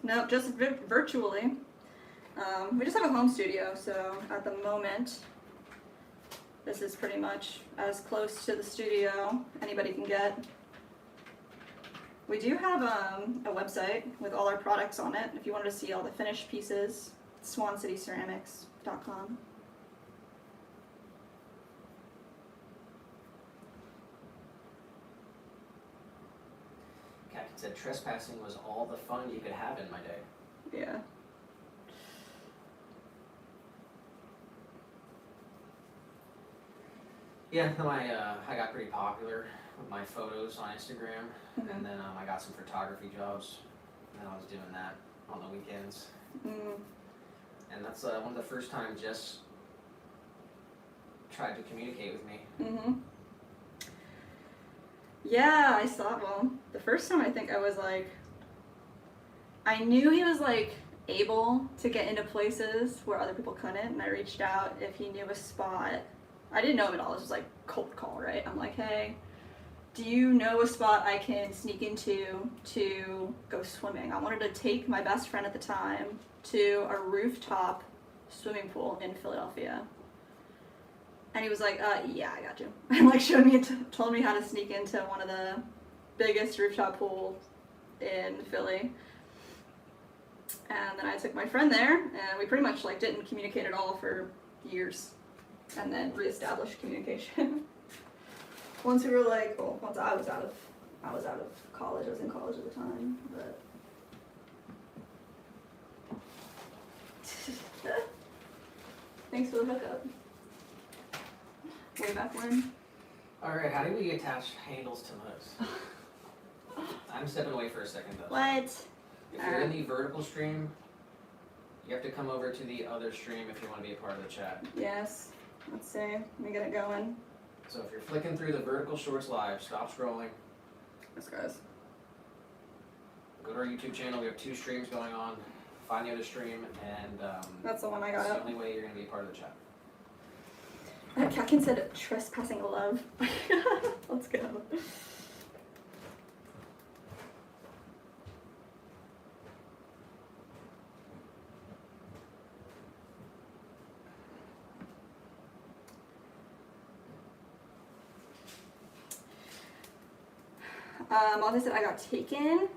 No, just virtually. We just have a home studio, so at the moment, this is pretty much as close to the studio anybody can get. We do have a website with all our products on it. If you wanted to see all the finished pieces, swancityceramics.com. Captain said trespassing was all the fun you could have in my day. Yeah. Yeah, I got pretty popular with my photos on Instagram, and then I got some photography jobs, and I was doing that on the weekends. And that's one of the first times Jess tried to communicate with me. Yeah, I saw, well, the first time I think I was like, I knew he was like able to get into places where other people couldn't, and I reached out if he knew a spot. I didn't know him at all, it was just like cold call, right? I'm like, hey, do you know a spot I can sneak into to go swimming? I wanted to take my best friend at the time to a rooftop swimming pool in Philadelphia. And he was like, yeah, I got you. And like showed me, told me how to sneak into one of the biggest rooftop pools in Philly. And then I took my friend there, and we pretty much like didn't communicate at all for years. And then reestablished communication. Once we were like, well, once I was out of college. I was in college at the time, but. Thanks for the hookup. Way back when. Alright, how do we attach handles to hooks? I'm stepping away for a second though. What? If you're in the vertical stream, you have to come over to the other stream if you want to be a part of the chat. Yes. Let's see. Let me get it going. So if you're flicking through the vertical shorts live, stop scrolling. This guys. Go to our YouTube channel. We have 2 streams going on. Find the other stream, and That's the one I got that's the up. only way you're gonna be a part of the chat. Kakin said trespassing love. Let's go. Monty said I got taken.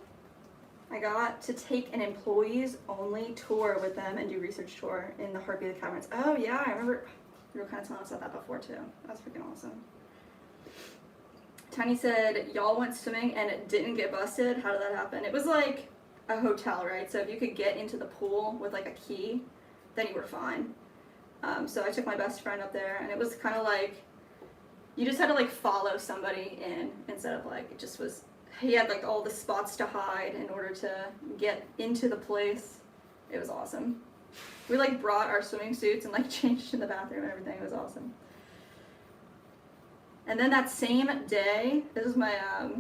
I got to take an employees only tour with them and do research tour in the Heartbeat of the Caverns. Oh yeah, I remember you were kind of telling us about that before too. That's freaking awesome. Tiny said y'all went swimming and it didn't get busted. How did that happen? It was like a hotel, right? So if you could get into the pool with like a key, then you were fine. So I took my best friend up there, and it was kind of like you just had to like follow somebody in instead of like it just was. He had like all the spots to hide in order to get into the place. It was awesome. We like brought our swimming suits and like changed in the bathroom and everything. It was awesome. And then that same day, this is my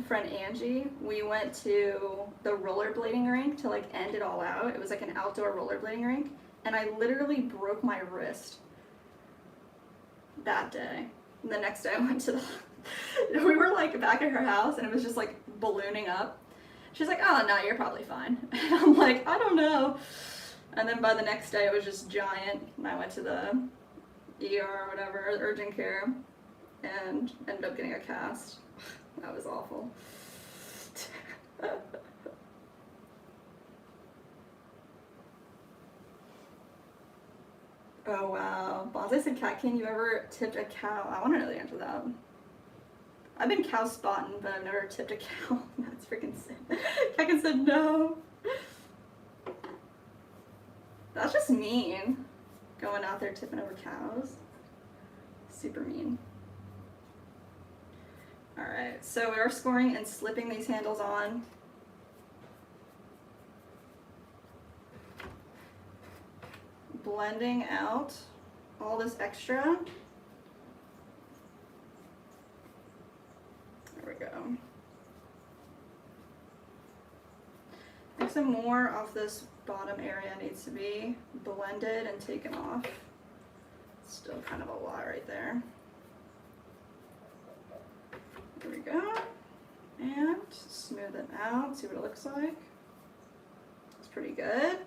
friend Angie, we went to the rollerblading rink to like end it all out. It was like an outdoor rollerblading rink, and I literally broke my wrist that day. And the next day I went to the, we were like back at her house and it was just like ballooning up. She's like, oh no, you're probably fine. And I'm like, I don't know. And then by the next day it was just giant, and I went to the ER or whatever, urgent care, and ended up getting a cast. That was awful. Oh wow. Bonsai said, Kat, can you ever tipped a cow? I want to know the answer to that. I've been cow spotting, but I've never tipped a cow. That's freaking sick. Kakin said no. That's just mean. Going out there tipping over cows. Super mean. Alright, so we are scoring and slipping these handles on. Blending out all this extra. There we go. I think some more off this bottom area needs to be blended and taken off. Still kind of a lot right there. There we go. And smooth it out, see what it looks like. It's pretty good.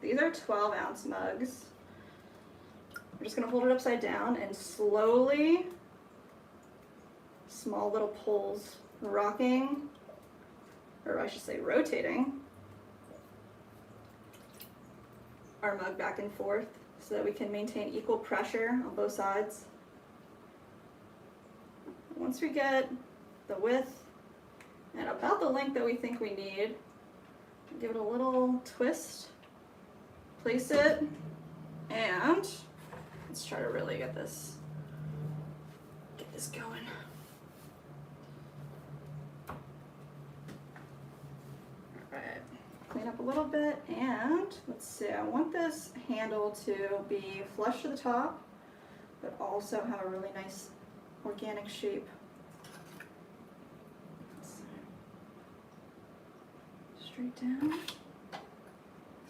These are 12-ounce mugs. I'm just gonna hold it upside down and slowly, small little pulls, rocking, or I should say rotating, our mug back and forth so that we can maintain equal pressure on both sides. Once we get the width and about the length that we think we need, give it a little twist, place it, and let's try to really get this going. Alright, clean up a little bit, and let's see, I want this handle to be flush to the top, but also have a really nice organic shape. Straight down.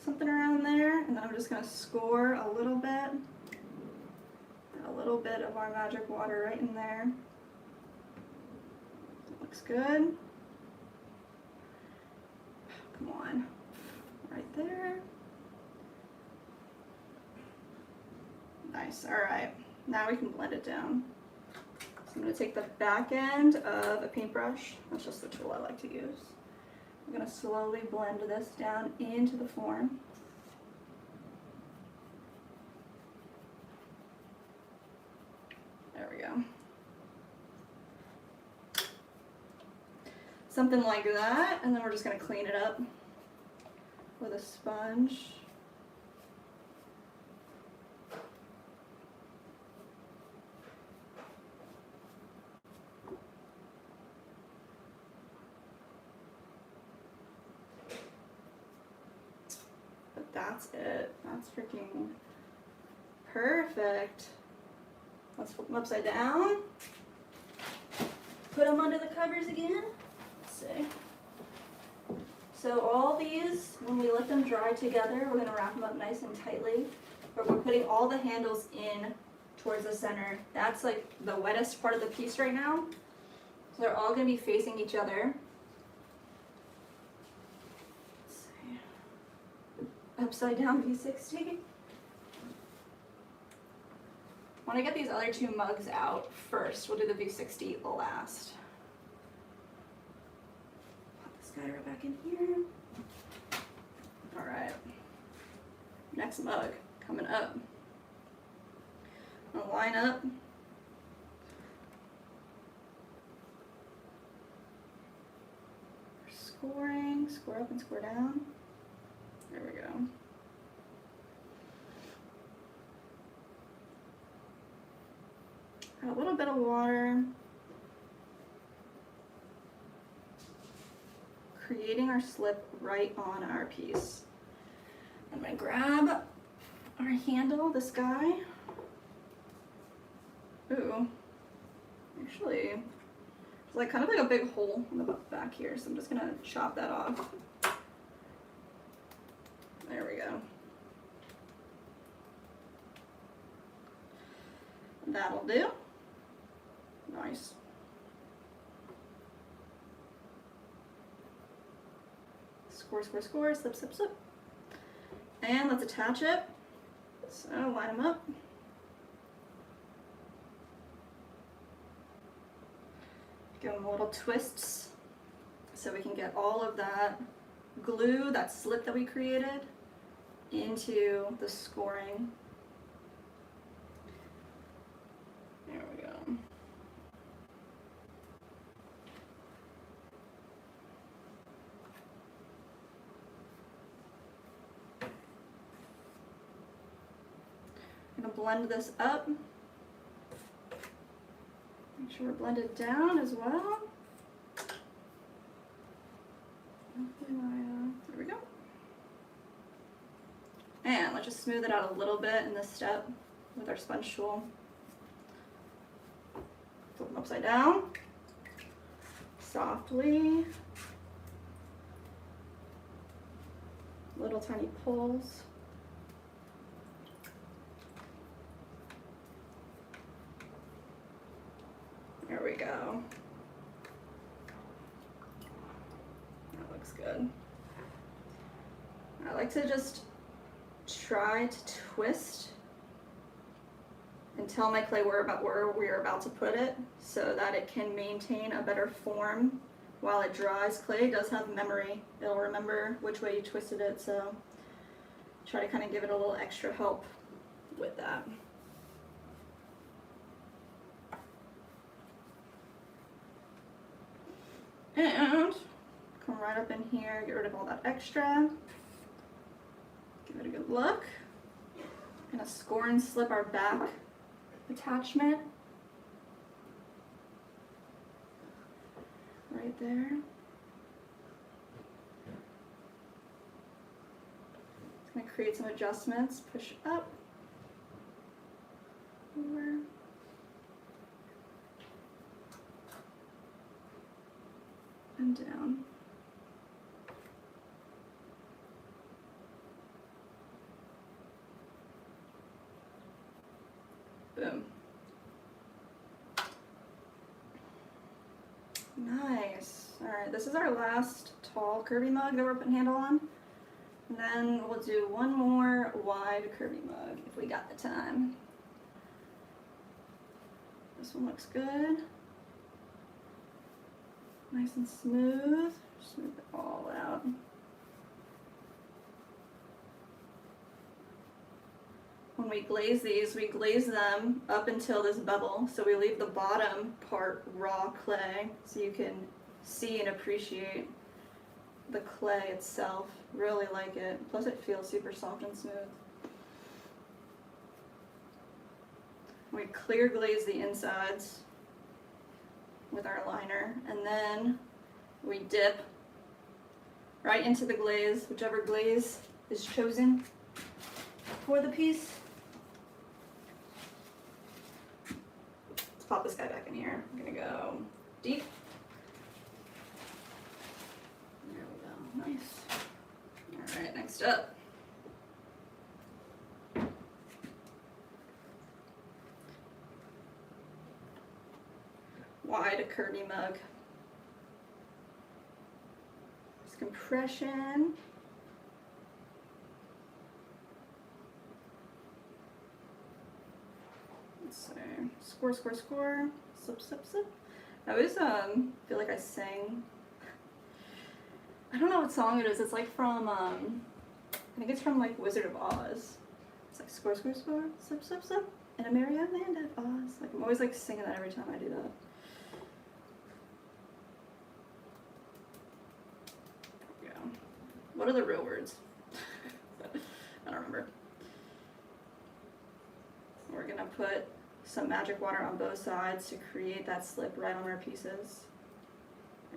Something around there, and then I'm just going to score a little bit of our magic water right in there. Looks good. Come on, right there. Nice, all right. Now we can blend it down. So I'm going to take the back end of a paintbrush. That's just the tool I like to use. I'm going to slowly blend this down into the form. There we go. Something like that, and then we're just going to clean it up with a sponge. But that's it. That's freaking perfect. Let's flip them upside down. Put them under the covers again. Let's see. So all these, when we let them dry together, we're gonna wrap them up nice and tightly. But we're putting all the handles in towards the center. That's like the wettest part of the piece right now. So they're all gonna be facing each other. Let's see. Upside down V60. When I get these other two mugs out first, we'll do the V60 last. Pop this guy right back in here. All right. Next mug coming up. I'm gonna line up. Scoring, score up and score down. There we go. A little bit of water. Creating our slip right on our piece. I'm gonna grab our handle, this guy. Ooh, actually, it's like kind of like a big hole in the back here, so I'm just gonna chop that off. There we go. That'll do. Nice. Score, score, score, slip, slip, slip. And let's attach it. So line them up. Give them little twists so we can get all of that glue, that slip that we created, into the scoring. There we go. I'm gonna blend this up. Make sure we're blended down as well. There we go. And let's just smooth it out a little bit in this step with our sponge tool. Flip them upside down. Softly. Little tiny pulls. There we go. That looks good. I like to just try to twist and tell my clay where we're about to put it so that it can maintain a better form while it dries. Clay does have memory. It'll remember which way you twisted it, so try to kind of give it a little extra help with that. And come right up in here, get rid of all that extra. Give it a good look. Gonna score and slip our back attachment. Right there. It's gonna create some adjustments. Push up. Over. And down. Boom. Nice. All right, this is our last tall curvy mug that we're putting handle on. And then we'll do one more wide curvy mug if we got the time. This one looks good. Nice and smooth. Smooth it all out. When we glaze these, we glaze them up until this bubble. So we leave the bottom part raw clay so you can see and appreciate the clay itself. Really like it. Plus it feels super soft and smooth. We clear glaze the insides with our liner, and then we dip right into the glaze, whichever glaze is chosen for the piece. Let's pop this guy back in here. I'm gonna go deep. There we go. Nice. Alright, next up. Wide Curvy mug. There's compression. Let's see. Score, score, score. Slip, slip, slip. I always feel like I sang. I don't know what song it is. It's like from I think it's from like Wizard of Oz. It's like score, score, score, slip, slip, slip, in a merry land of Oz. Like I'm always like singing that every time I do that. Yeah. What are the real words? I don't remember. We're gonna put some magic water on both sides to create that slip right on our pieces.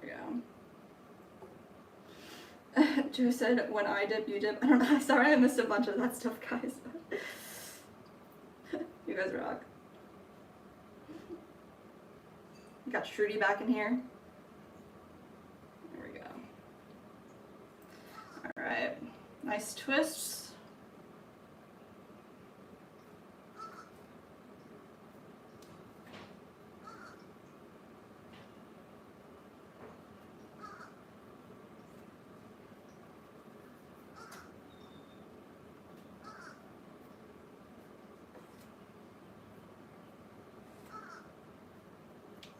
There we go. Joe said, when I dip, you dip. I don't know. Sorry, I missed a bunch of that stuff, guys. You guys rock. Got Shruti back in here. There we go. All right. Nice twists.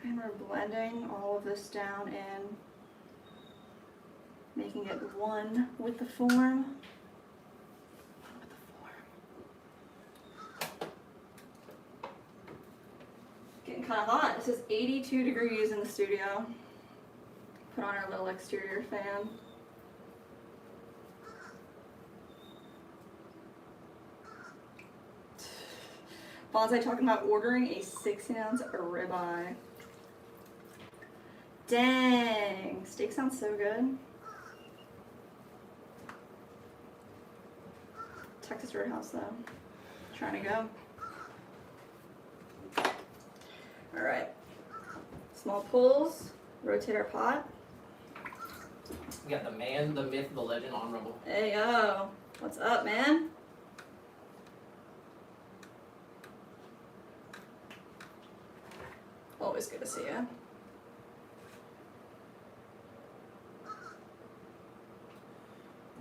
And we're blending all of this down in, making it one with the form. Getting kind of hot. It says 82 degrees in the studio. Put on our little exterior fan. Bonsai talking about ordering a 6-ounce ribeye. Dang, steak sounds so good. Texas Roadhouse though. Trying to go. All right. Small pulls. Rotate our pot. We got the man, the myth, the legend on Rumble. Hey yo, what's up, man? Always good to see you.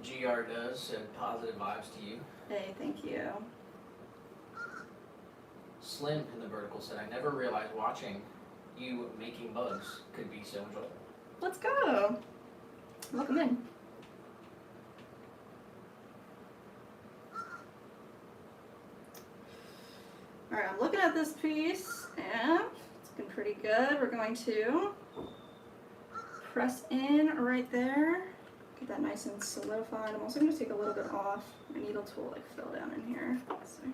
GR does send positive vibes to you. Hey, thank you. Slim in the vertical said, I never realized watching you making mugs could be so enjoyable. Let's go. Welcome in. All right, I'm looking at this piece and it's looking pretty good. We're going to press in right there. Get that nice and solidified. I'm also going to take a little bit off. My needle tool like fell down in here. Let's see.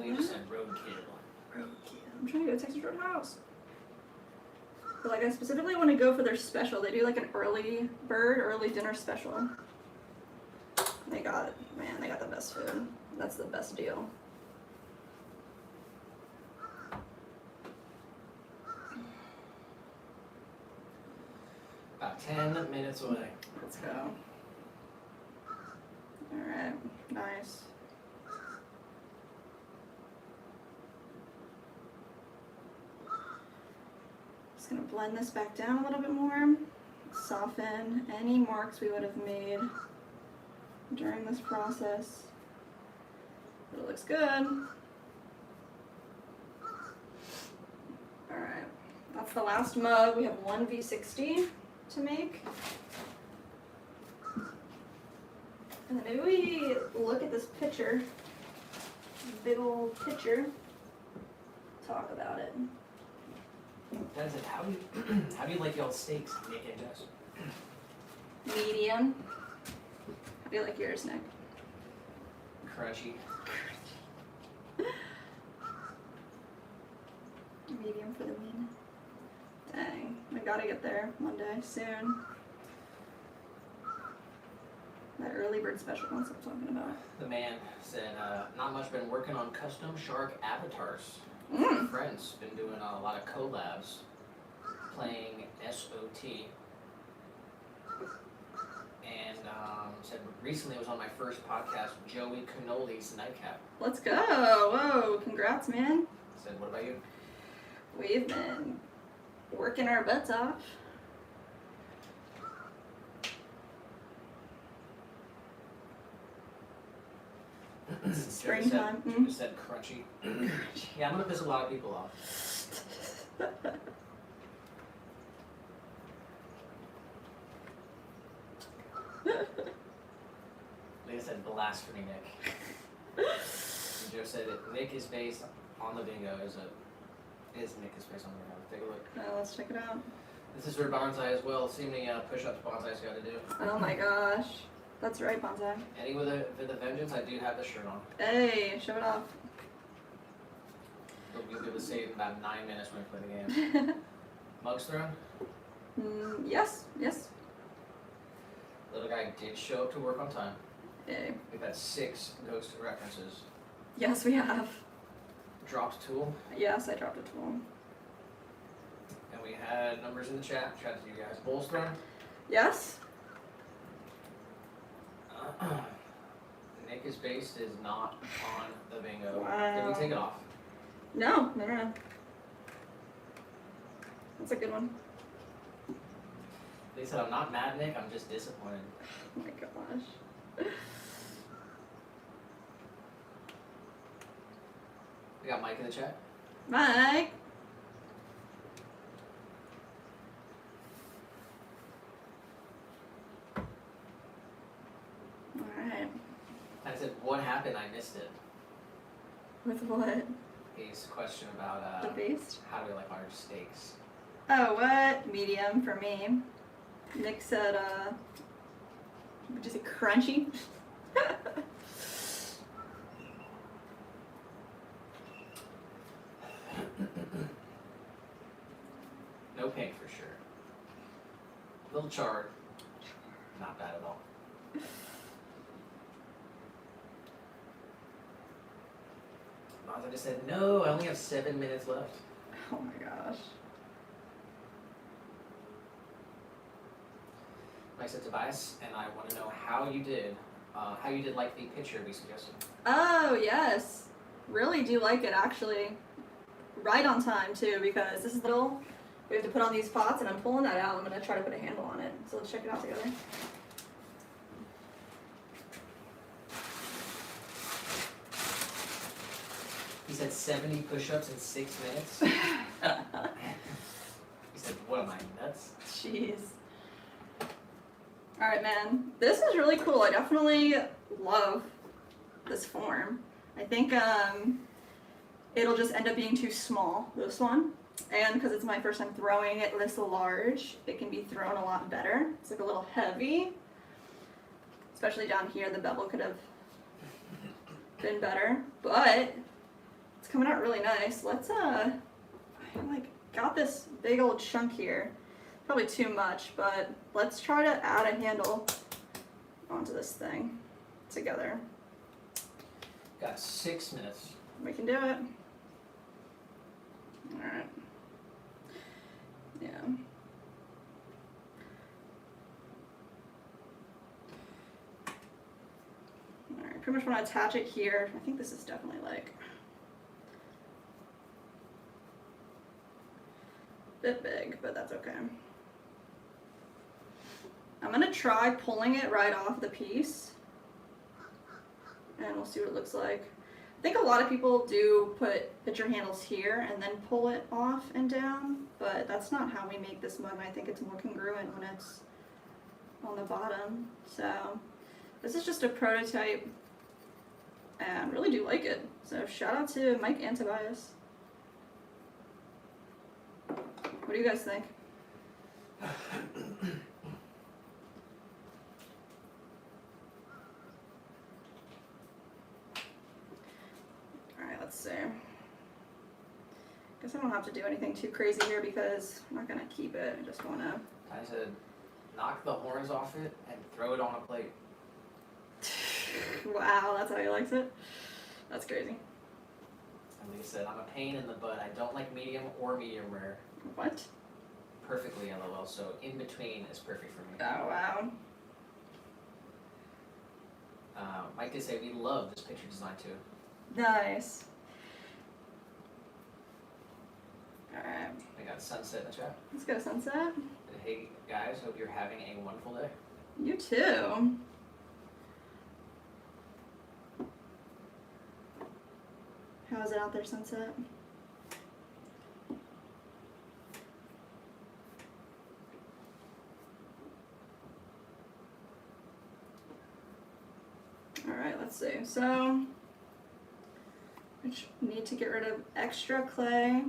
You just said roadkill. Roadkill. I'm trying to go to Texas Roadhouse. But like I specifically want to go for their special. They do like an early bird, early dinner special. They got, man, they got the best food. That's the best deal. About 10 minutes away. Let's go. Alright, nice. Just gonna blend this back down a little bit more. Soften any marks we would have made during this process. But it looks good. Alright, that's the last mug. We have one V60 to make. And then maybe we look at this picture, big old picture, talk about it. That's it. How do you like y'all's steaks, Nick and Jess? Medium. How do you like yours, Nick? Crunchy. Medium for the mean. Dang, we gotta get there one day soon. That early bird special, that's what I'm talking about. The man said, not much, been working on custom shark avatars. Friends been doing a lot of collabs, playing SOT. Said recently was on my first podcast, Joey Cannoli's Nightcap. Let's go. Whoa, congrats, man. Said, what about you? We've been working our butts off. Springtime. You said crunchy. Yeah, I'm gonna piss a lot of people off. Like I said, blasphemy, Nick. And Joe said that Nick is based on the bingo. Is Nick is based on the bingo? Take a look. Let's check it out. This is for bonsai as well. See how many push-ups bonsai's got to do. Oh my gosh. That's right, Bonsai. Any with a vengeance, I do have the shirt on. Hey, show it off. You'll be able to see it in about 9 minutes when we play the game. Mugs thrown? Yes, yes. Little guy did show up to work on time. Hey. We've had 6 ghost references. Yes, we have. Dropped a tool. Yes, I dropped a tool. And we had numbers in the chat. Shout out to you guys. Bowls thrown? Yes. Nick is based is not on the bingo. Wow. Did we take it off? No. That's a good one. They said I'm not mad, Nick. I'm just disappointed. Oh my gosh. We got Mike in the chat. Mike. Alright. I said, what happened? I missed it. With what? His question about The beast? how do we like our steaks? Oh, what? Medium for me. Nick said, would you say crunchy? No pink for sure. A little charred. Not bad at all. Monza just said, no, I only have 7 minutes left. Oh my gosh. Mike said, Tobias, and I want to know how you did like the picture we suggested. Oh, yes. Really do like it, actually. Right on time, too, because this is little. We have to put on these pots, and I'm pulling that out. I'm going to try to put a handle on it. So let's check it out together. He said 70 push-ups in 6 minutes. He said, what am I, nuts? Jeez. Alright, man. This is really cool. I definitely love this form. I think it'll just end up being too small, this one. And because it's my first time throwing it this large, it can be thrown a lot better. It's like a little heavy. Especially down here, the bevel could have been better. But it's coming out really nice. Let's, I like got this big old chunk here. Probably too much, but let's try to add a handle onto this thing together. Got 6 minutes. We can do it. Alright. Yeah. Alright, pretty much want to attach it here. I think this is definitely like a bit big, but that's okay. I'm gonna try pulling it right off the piece, and we'll see what it looks like. I think a lot of people do put pitcher handles here and then pull it off and down, but that's not how we make this mug. I think it's more congruent when it's on the bottom. So this is just a prototype, and I really do like it. So shout out to Mike and Tobias. What do you guys think? Alright, let's see. Guess I don't have to do anything too crazy here because I'm not gonna keep it. I just wanna. I said, knock the horns off it and throw it on a plate. Wow, that's how he likes it. That's crazy. And like I said, I'm a pain in the butt. I don't like medium or medium rare. What? Perfectly LOL, so in between is perfect for me. Oh wow. Mike did say we love this picture design too. Nice. Alright. I got sunset in the chat. Let's go sunset. Hey guys, hope you're having a wonderful day. You too. How is it out there, sunset? Alright, let's see. So, I need to get rid of extra clay.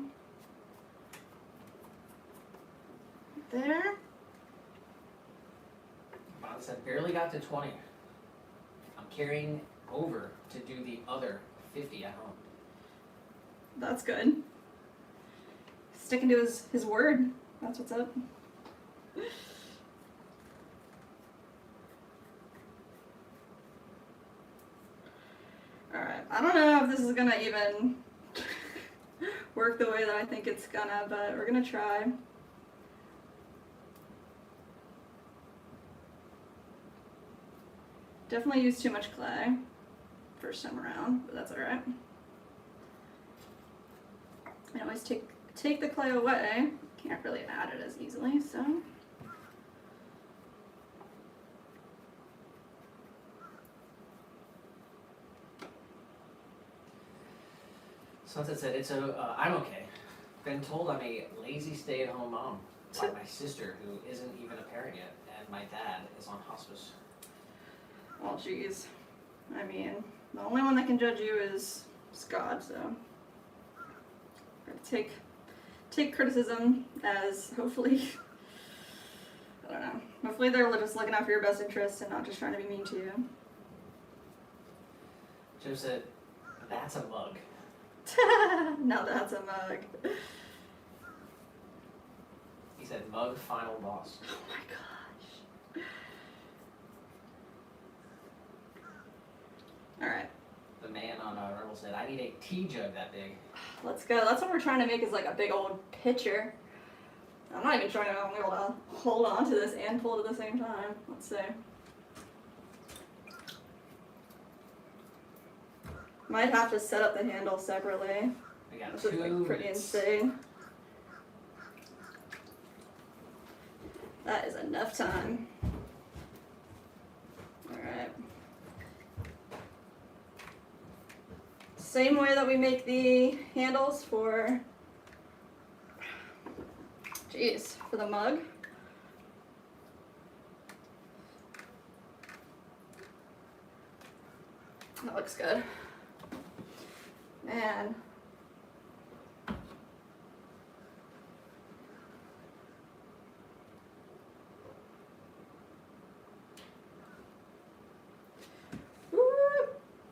There. Bon said, barely got to 20. I'm carrying over to do the other 50 at home. That's good. Sticking to his word. That's what's up. Alright, I don't know if this is gonna even work the way that I think it's gonna, but we're gonna try. Definitely used too much clay first time around, but that's alright. I always take the clay away. Can't really add it as easily, so. Sunset said, I'm okay. Been told I'm a lazy stay-at-home mom by my sister, who isn't even a parent yet, and my dad is on hospice. Oh, jeez. I mean, the only one that can judge you is God, so. Take criticism as hopefully, I don't know, hopefully they're just looking out for your best interests and not just trying to be mean to you. Joe said, that's a mug. Now that's a mug. He said, mug final boss. Oh my gosh. Alright. The man on Rebel said, I need a tea jug that big. Let's go. That's what we're trying to make, is like a big old pitcher. I'm not even trying to be able to hold on to this and pull it at the same time. Let's see. Might have to set up the handle separately. We got This 2 is like pretty minutes. insane. That is enough time. Alright. Same way that we make the handles for, for the mug. That looks good. Man. Woo.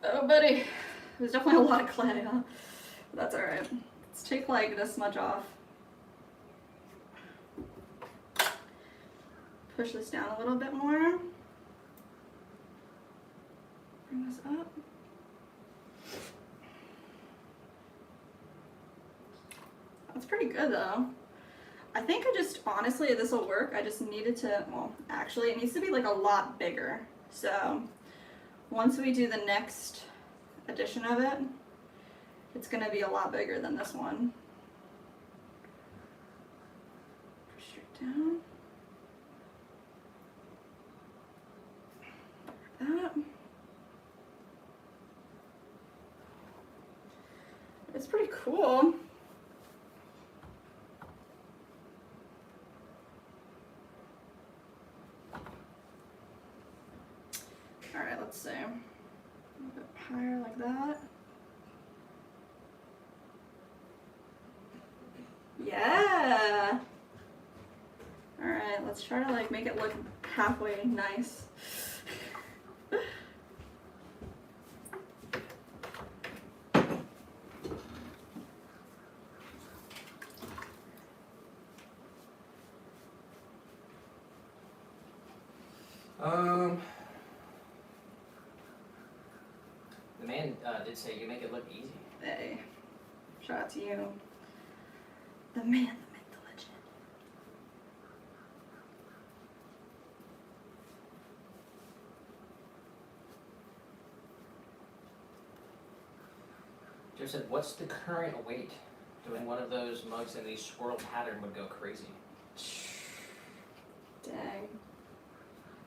Oh, buddy. There's definitely a lot of clay, huh? But that's alright. Let's take like this much off. Push this down a little bit more. Bring this up. That's pretty good though. I think honestly, this will work. I just needed to, well, actually it needs to be like a lot bigger. So once we do the next edition of it, it's gonna be a lot bigger than this one. Push it down. Like that. It's pretty cool. Alright, let's see. A little bit higher like that. Yeah! Alright, let's try to like make it look halfway nice. The man did say you make it look easy. Hey, shout out to you. The man, the myth, the legend. Jeff said, what's the current weight? Doing one of those mugs in the swirl pattern would go crazy. Dang.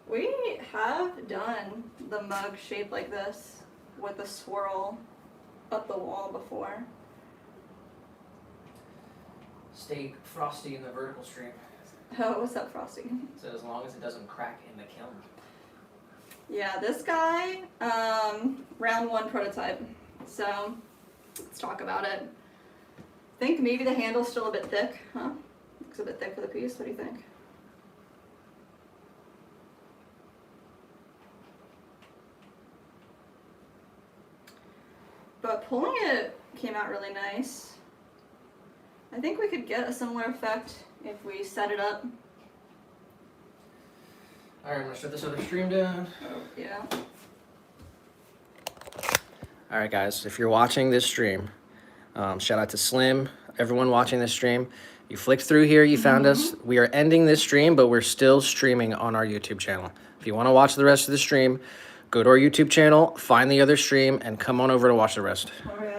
We have done the mug shaped like this with a swirl up the wall before. Stay frosty in the vertical stream. Oh, what's up, Frosty? So as long as it doesn't crack in the kiln. Yeah, this guy, round 1 prototype. So let's talk about it. I think maybe the handle's still a bit thick, huh? Looks a bit thick for the piece. What do you think? But pulling it came out really nice. I think we could get a similar effect if we set it up. Alright, I'm gonna shut this other stream down. Oh, yeah. Alright guys, if you're watching this stream, shout out to Slim, everyone watching this stream. You flicked through here, you found us. We are ending this stream, but we're still streaming on our YouTube channel. If you want to watch the rest of the stream, go to our YouTube channel, find the other stream, and come on over to watch the rest. Oh, yeah.